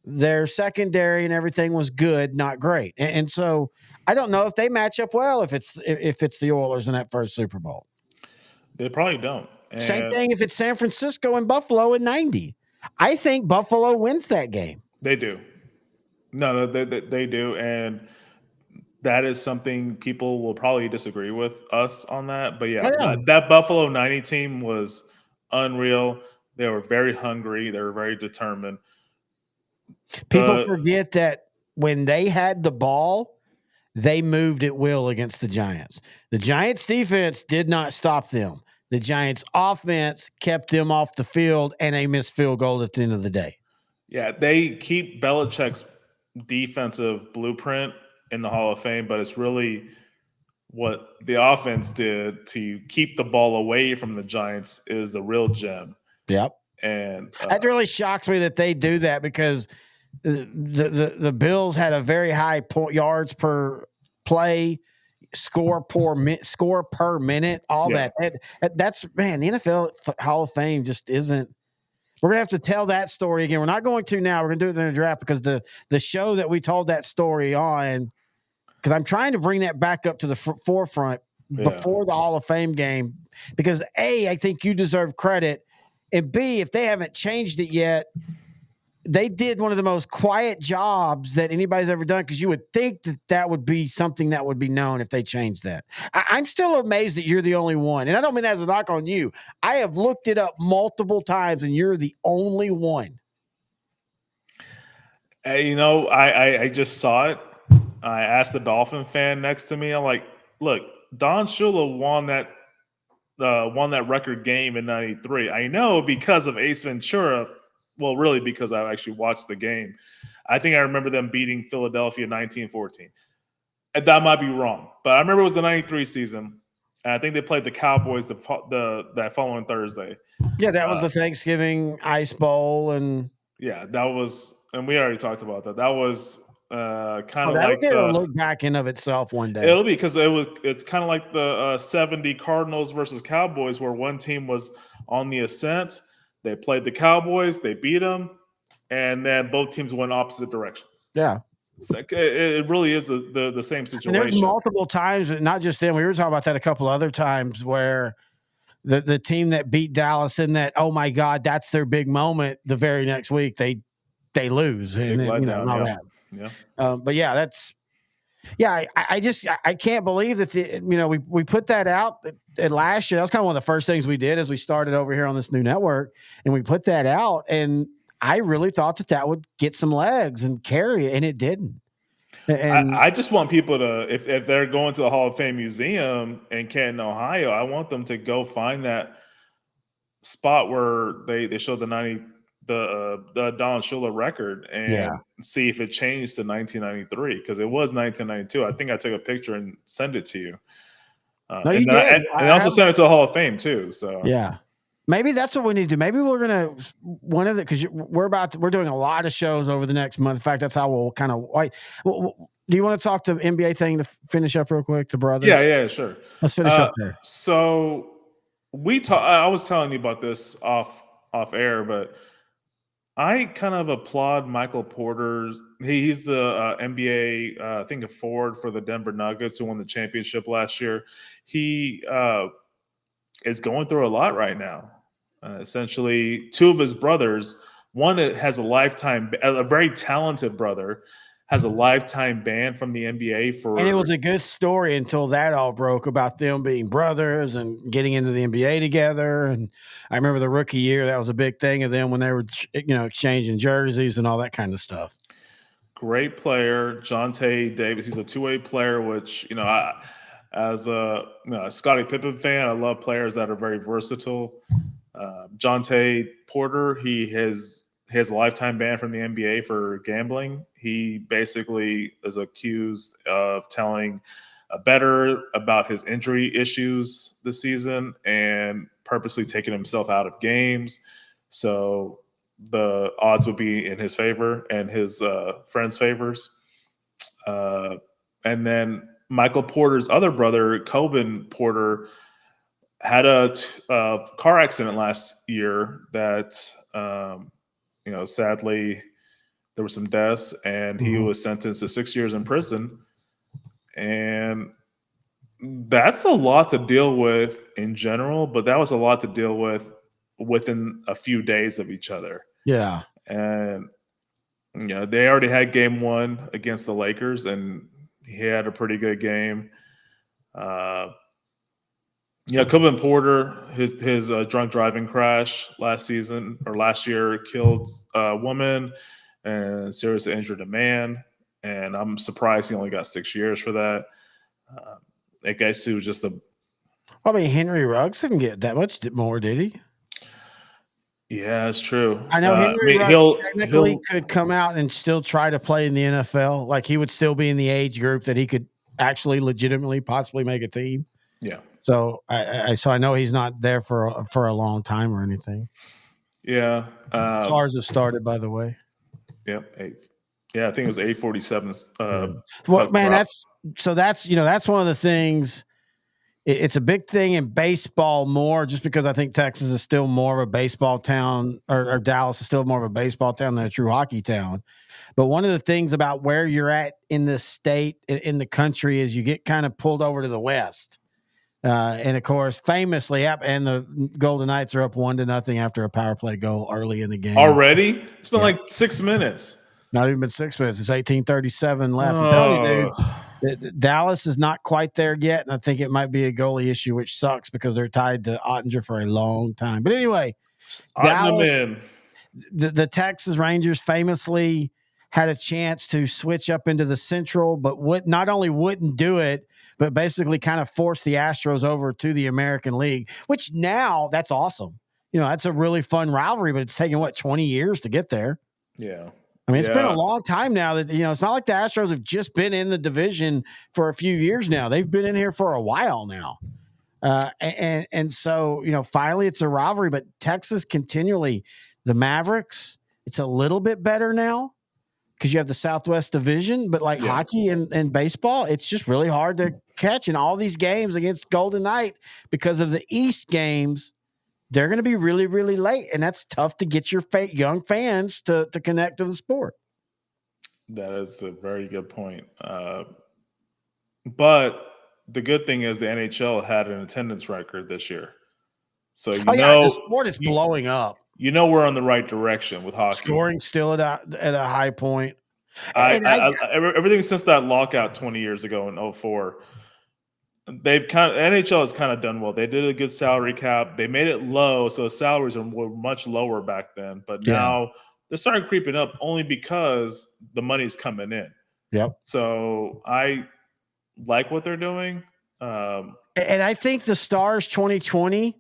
their secondary and everything was good, not great. And so I don't know if they match up well if it's the Oilers in that first Super Bowl. They probably don't. Same thing if it's San Francisco and Buffalo in 90. I think Buffalo wins that game. They do. No, they do. And that is something people will probably disagree with us on that. But yeah, that Buffalo 90 team was unreal. They were very hungry. They were very determined. People forget that when they had the ball, they moved at will against the Giants. The Giants defense did not stop them. The Giants offense kept them off the field, and a missed field goal at the end of the day. Yeah, they keep Belichick's defensive blueprint in the Hall of Fame, but it's really what the offense did to keep the ball away from the Giants is the real gem. Yep. And that really shocks me that they do that because the Bills had a very high yards per play, score per minute, all that. That's, man, the NFL Hall of Fame just isn't. We're going to have to tell that story again. We're not going to now. We're going to do it in the draft because the show that we told that story on, because I'm trying to bring that back up to the forefront before the Hall of Fame game because A, I think you deserve credit, and B, if they haven't changed it yet, they did one of the most quiet jobs that anybody's ever done because you would think that would be something that would be known if they changed that. I'm still amazed that you're the only one. And I don't mean that as a knock on you. I have looked it up multiple times, and you're the only one. I just saw it. I asked the Dolphin fan next to me. I'm like, look, Don Shula won that record game in '93. I know because of Ace Ventura. Well, really, because I actually watched the game. I think I remember them beating Philadelphia 19-14. And that might be wrong, but I remember it was the '93 season, and I think they played the Cowboys that following Thursday. Yeah, that was the Thanksgiving Ice Bowl, and that was, and we already talked about that. That was kind Oh, of that'll like get a the look back in of itself one day. it'll be because it's kind of like the 70 Cardinals versus Cowboys, where one team was on the ascent. They played the Cowboys, they beat them, and then both teams went opposite directions. Yeah. It's like, it really is the same And there's situation. multiple times, not just then. We were talking about that a couple other times where the team that beat Dallas in that, oh my God, that's their big moment. The very next week they lose, Big and then, and letdown, all yeah. that. Yeah. But yeah, I just can't believe that we put that out at last year. That was kind of one of the first things we did as we started over here on this new network, and we put that out, and I really thought that would get some legs and carry it, and it didn't. And I just want people to, if they're going to the Hall of Fame Museum in Canton, Ohio, I want them to go find that spot where they show the Don Shula record and see if it changed to 1993, because it was 1992. I think I took a picture and sent it to you. No, you did. And I also sent it to the Hall of Fame too. So yeah. Maybe that's what we need to do. Maybe we're gonna because we're doing a lot of shows over the next month. In fact, that's how we'll kind of like. Do you want to talk the NBA thing to finish up real quick? The brothers. Yeah, sure. Let's finish up there. So I was telling you about this off air, but I kind of applaud Michael Porter. He's the NBA, I think, a forward for the Denver Nuggets, who won the championship last year. He is going through a lot right now. Essentially, two of his brothers, one has a very talented brother, has a lifetime ban from the NBA for. And it was a good story until that all broke about them being brothers and getting into the NBA together. And I remember the rookie year, that was a big thing of them when they were, exchanging jerseys and all that kind of stuff. Great player, Jonte Davis. He's a two-way player, which, as a Scottie Pippen fan, I love players that are very versatile. Jonte Porter, he has a lifetime ban from the NBA for gambling. He basically is accused of telling a bettor about his injury issues this season and purposely taking himself out of games. So the odds would be in his favor and his friends' favors. And then Michael Porter's other brother, Coben Porter, had a car accident last year that, sadly, there were some deaths, and he was sentenced to 6 years in prison. And that's a lot to deal with in general, but that was a lot to deal with within a few days of each other. Yeah. And, they already had game one against the Lakers, and he had a pretty good game. Coben Porter, his drunk driving crash last year killed a woman and seriously injured a man. And I'm surprised he only got 6 years for that. I guess it was just Henry Ruggs didn't get that much more, did he? Yeah, it's true. I know Henry Ruggs technically could come out and still try to play in the NFL. Like, he would still be in the age group that he could actually legitimately possibly make a team. Yeah. So I know he's not there for a long time or anything. Yeah. Stars have started, by the way. Yep. I think it was 847. Well, man, that's one of the things. It's a big thing in baseball more, just because I think Texas is still more of a baseball town, or Dallas is still more of a baseball town than a true hockey town. But one of the things about where you're at in the state, in the country, is you get kind of pulled over to the West. And of course, famously, and the Golden Knights are up 1-0 after a power play goal early in the game. Already? It's been like 6 minutes. Not even been 6 minutes. It's 18:37 left. I'm telling you, dude, Dallas is not quite there yet, and I think it might be a goalie issue, which sucks because they're tied to Ottinger for a long time. But anyway, Dallas, the Texas Rangers famously had a chance to switch up into the Central, but not only wouldn't do it, but basically kind of forced the Astros over to the American League, which now that's awesome. That's a really fun rivalry, but it's taken 20 years to get there. Yeah. I mean, it's been a long time now that, it's not like the Astros have just been in the division for a few years now. They've been in here for a while now. And so, finally it's a rivalry, but Texas continually, the Mavericks, it's a little bit better now. because you have the Southwest Division, but like hockey and baseball, it's just really hard to catch in all these games against Golden Knight because of the East games. They're going to be really, really late, and that's tough to get your young fans to connect to the sport. That is a very good point. But the good thing is the NHL had an attendance record this year. So the sport is blowing up. We're on the right direction with hockey. Scoring still at a high point. Everything since that lockout 20 years ago in 2004, NHL has kind of done well. They did a good salary cap. They made it low, so the salaries were much lower back then. But now they're starting creeping up only because the money's coming in. Yep. So I like what they're doing. And I think the Stars 2020,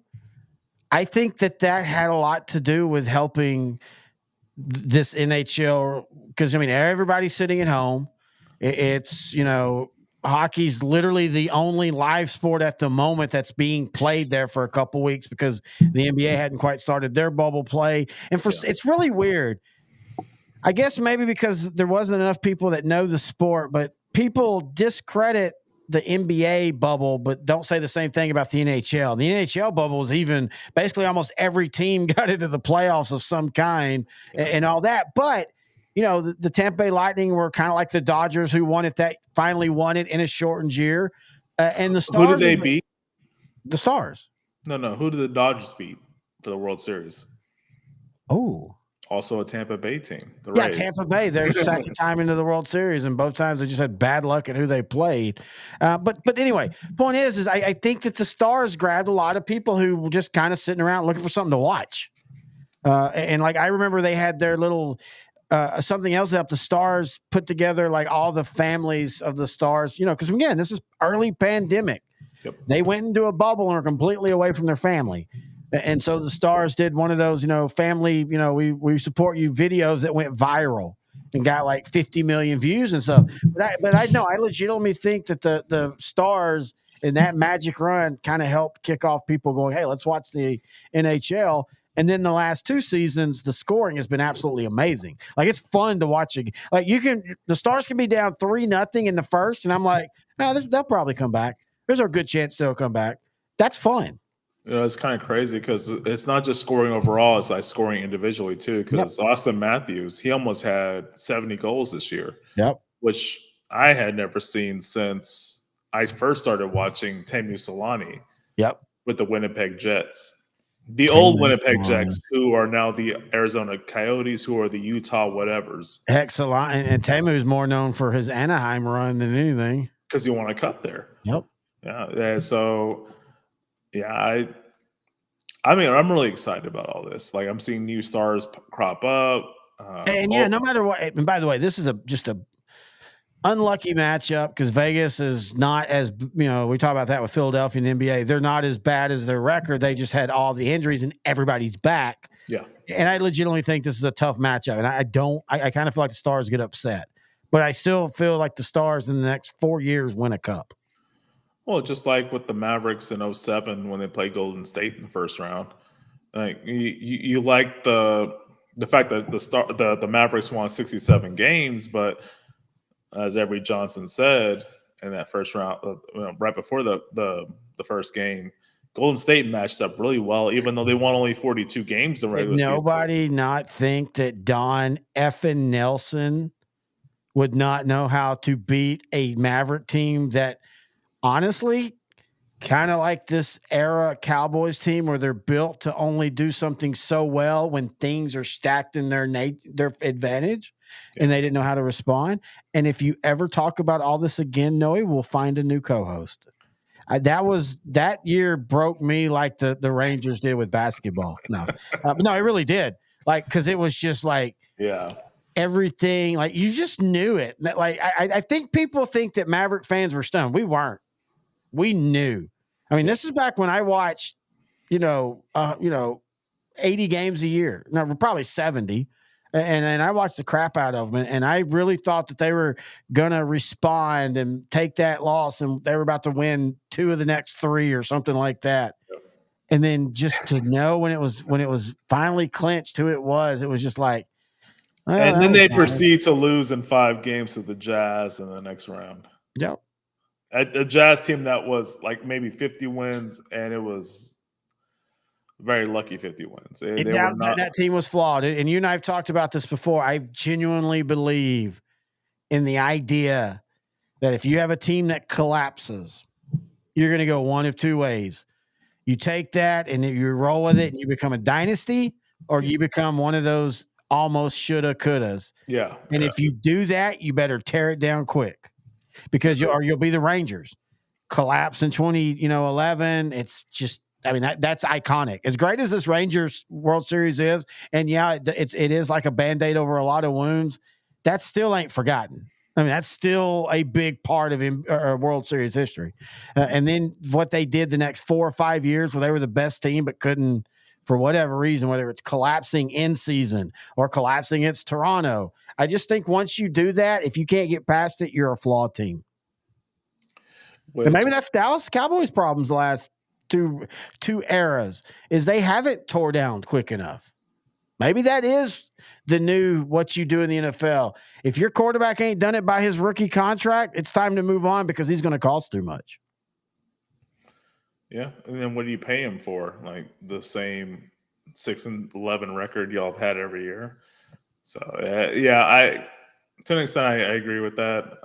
I think that had a lot to do with helping this NHL, because everybody's sitting at home. It's hockey's literally the only live sport at the moment that's being played there for a couple weeks because the NBA hadn't quite started their bubble play, and it's really weird. I guess maybe because there wasn't enough people that know the sport, but people discredit the NBA bubble, but don't say the same thing about the NHL. The NHL bubble was even basically almost every team got into the playoffs of some kind and all that. But, the Tampa Bay Lightning were kind of like the Dodgers who finally won it in a shortened year. And the Stars. Who did they beat? The Stars. No. Who did the Dodgers beat for the World Series? Oh. Also a Tampa Bay team. The Rays. Tampa Bay. Their second time into the World Series, and both times they just had bad luck at who they played. But anyway, point is I think that the Stars grabbed a lot of people who were just kind of sitting around looking for something to watch. And like I remember they had their little something else that the Stars put together, like all the families of the Stars, because again, this is early pandemic. Yep. They went into a bubble and are completely away from their family. And so the Stars did one of those, family, we support you videos that went viral and got like 50 million views and stuff. But I legitimately think that the Stars in that magic run kind of helped kick off people going, hey, let's watch the NHL. And then the last two seasons, the scoring has been absolutely amazing. Like, it's fun to watch it. Like, the Stars can be down 3-0 in the first, and I'm like, they'll probably come back. There's a good chance they'll come back. That's fun. It's kind of crazy because it's not just scoring overall; it's like scoring individually too. Because Austin Matthews, he almost had 70 goals this year. Yep, which I had never seen since I first started watching Teemu Selanne. Yep, with the Winnipeg Jets. The old Winnipeg Jets, who are now the Arizona Coyotes, who are the Utah whatevers. Excellent. And Temu's more known for his Anaheim run than anything. Because he won a cup there. Yep. Yeah. So, I'm really excited about all this. Like, I'm seeing new stars crop up. No matter what. And by the way, this is just a unlucky matchup because Vegas is not as, we talk about that with Philadelphia and NBA. They're not as bad as their record. They just had all the injuries and everybody's back. Yeah. And I legitimately think this is a tough matchup. And I kind of feel like the Stars get upset. But I still feel like the Stars in the next 4 years win a cup. Well, just like with the Mavericks in 2007 when they played Golden State in the first round. Like, you like the fact that the Mavericks won 67 games, but as Avery Johnson said in that first round, right before the first game, Golden State matched up really well, even though they won only 42 games in regular season. Nobody not think that Don effing Nelson would not know how to beat a Maverick team that honestly kind of like this era Cowboys team where they're built to only do something so well when things are stacked in their advantage. And they didn't know how to respond. And if you ever talk about all this again, Noe, we'll find a new co-host. That year broke me like the Rangers did with basketball. No, no, it really did. Like, because it was just like, everything. Like, you just knew it. Like, I think people think that Maverick fans were stunned. We weren't. We knew. I mean, this is back when I watched, 80 games a year. No, probably 70. And I watched the crap out of them. And I really thought that they were going to respond and take that loss. And they were about to win 2 of the next 3 or something like that. Yep. And then just to know when it was finally clinched who it was just like, Well, And that then was they nice. proceed to lose in 5 games to the Jazz in the next round. Yep. A Jazz team that was like maybe 50 wins, and it was very lucky 50 wins. They were not. That team was flawed. And you and I have talked about this before. I genuinely believe in the idea that if you have a team that collapses, you're going to go one of two ways. You take that and you roll with it and you become a dynasty, or you become one of those almost shoulda, couldas. Yeah. And yeah. if you do that, you better tear it down quick because you'll be the Rangers. Collapse in 2011. It's just, I mean, that's iconic. As great as this Rangers World Series is, and yeah, it is like a Band-Aid over a lot of wounds, that still ain't forgotten. I mean, that's still a big part of World Series history. And then what they did the next 4 or 5 years where they were the best team but couldn't, for whatever reason, whether it's collapsing in season or collapsing against Toronto. I just think once you do that, if you can't get past it, you're a flawed team. And maybe that's Dallas Cowboys' problems the last two eras is they haven't tore down quick enough. Maybe that is the new what you do in the NFL. If your quarterback ain't done it by his rookie contract, it's time to move on because he's going to cost too much. Yeah, and then what do you pay him for? Like the same 6-11 record y'all have had every year. So yeah, to an extent I agree with that.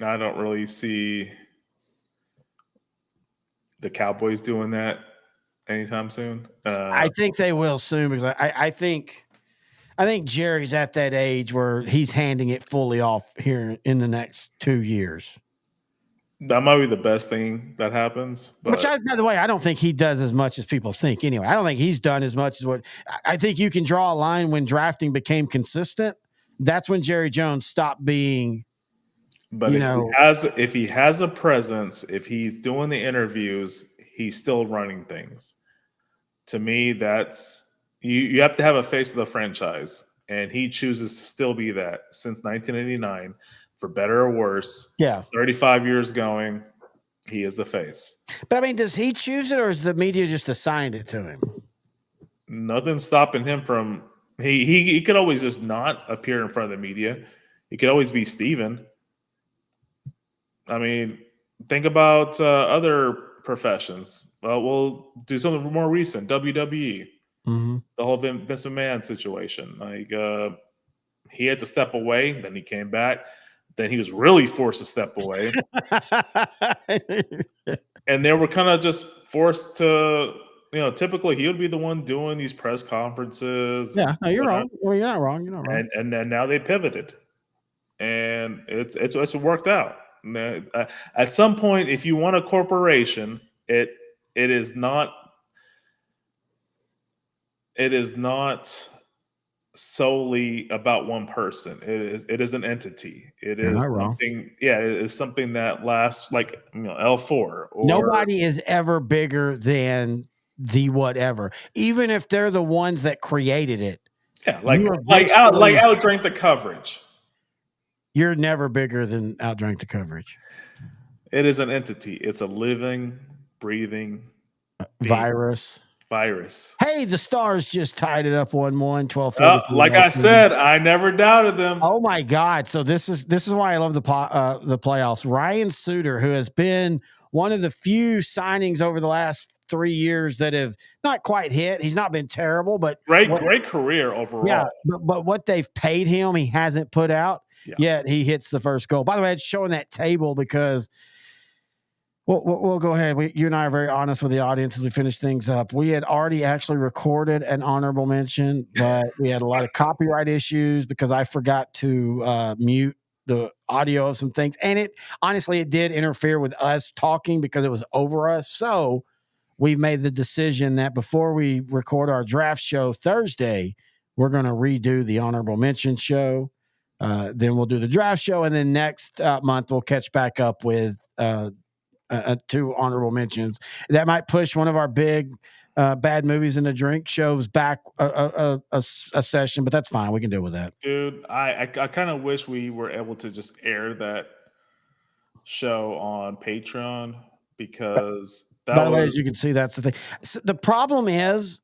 I don't really see the Cowboys doing that anytime soon. I think they will soon because I think Jerry's at that age where he's handing it fully off here in the next 2 years. That might be the best thing that happens. But By the way, I don't think he does as much as people think. Anyway, I don't think he's done as much as what I think you can draw a line when drafting became consistent. That's when Jerry Jones stopped being. But if he has a presence, if he's doing the interviews, he's still running things. To me, that's you have to have a face of the franchise, and he chooses to still be that since 1989, for better or worse. Yeah, 35 years going, he is the face. But I mean, does he choose it, or is the media just assigned it to him? Nothing's stopping him from. He could always just not appear in front of the media. He could always be Steven. I mean, think about other professions. We'll do something more recent. WWE, the whole Vince McMahon situation. Like he had to step away, then he came back. Then he was really forced to step away, and they were kind of just forced to. Typically he would be the one doing these press conferences. Yeah, no, you're wrong. Well, you're not wrong. You're not wrong. And then now they pivoted, and it's worked out. At some point, if you want a corporation, it is not solely about one person. It is an entity. It is something. Yeah, it is something that lasts, like L4. Nobody is ever bigger than the whatever, even if they're the ones that created it. Yeah, outdrank the coverage. You're never bigger than outdrank the coverage. It is an entity. It's a living, breathing virus. Hey, the Stars just tied it up 1-1, 12. Like I said, I never doubted them. Oh my God! So this is why I love the playoffs. Ryan Suter, who has been one of the few signings over the last 3 years that have not quite hit. He's not been terrible, but great career overall. Yeah, but what they've paid him, he hasn't put out. Yeah. Yet he hits the first goal. By the way, it's showing that table because we'll go ahead. You and I are very honest with the audience as we finish things up. We had already actually recorded an honorable mention, but we had a lot of copyright issues because I forgot to mute the audio of some things. And it did interfere with us talking because it was over us. So we've made the decision that before we record our draft show Thursday, we're going to redo the honorable mention show. Then we'll do the draft show, and then next month we'll catch back up with 2 honorable mentions. That might push one of our big bad movies in the drink shows back a session, but that's fine. We can deal with that. Dude, I kind of wish we were able to just air that show on Patreon because by the way, as you can see, that's the thing. So the problem is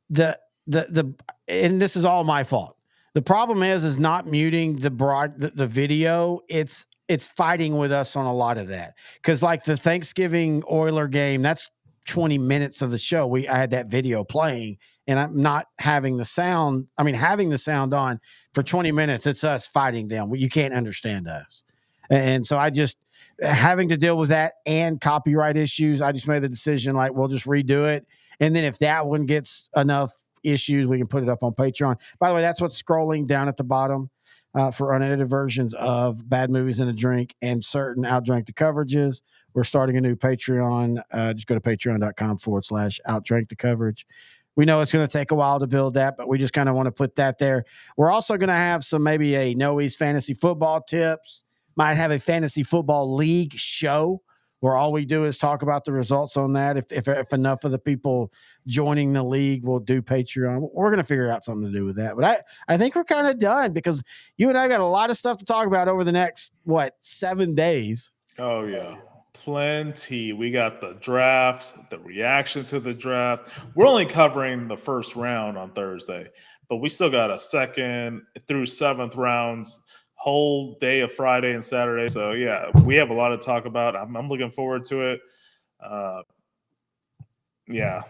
that and this is all my fault. The problem is not muting the video. It's fighting with us on a lot of that. Cause like the Thanksgiving Oiler game, that's 20 minutes of the show. I had that video playing and I'm not having the sound. I mean, having the sound on for 20 minutes, it's us fighting them. You can't understand us. And so I just having to deal with that and copyright issues. I just made the decision, like, we'll just redo it. And then if that one gets enough issues, we can put it up on Patreon. By the way, that's what's scrolling down at the bottom for unedited versions of Bad Movies and a Drink and certain Outdrank the coverages. We're starting a new Patreon. Just go to patreon.com/Outdrank the coverage. We know it's going to take a while to build that, but we just kind of want to put that there. We're also going to have maybe a Noe's fantasy football tips. Might have a fantasy football league show where all we do is talk about the results on that. If enough of the people joining the league will do Patreon, we're going to figure out something to do with that. But I think we're kind of done because you and I got a lot of stuff to talk about over the next, 7 days. Oh, yeah. Plenty. We got the draft, the reaction to the draft. We're only covering the first round on Thursday, but we still got a 2nd through 7th rounds, whole day of Friday and Saturday. So yeah, we have a lot to talk about. I'm looking forward to it. Yeah,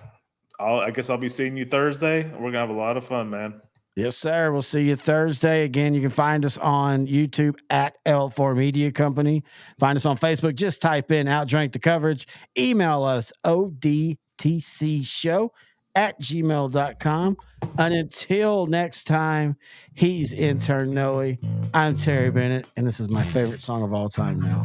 I guess I'll be seeing you Thursday. We're gonna have a lot of fun, man. Yes, sir. We'll see you Thursday. Again, you can find us on YouTube at L4 Media Company. Find us on Facebook. Just type in Outdrank the Coverage. Email us odtcshow@gmail.com. And until next time, he's intern Noe. I'm Terry Bennett, and this is my favorite song of all time now.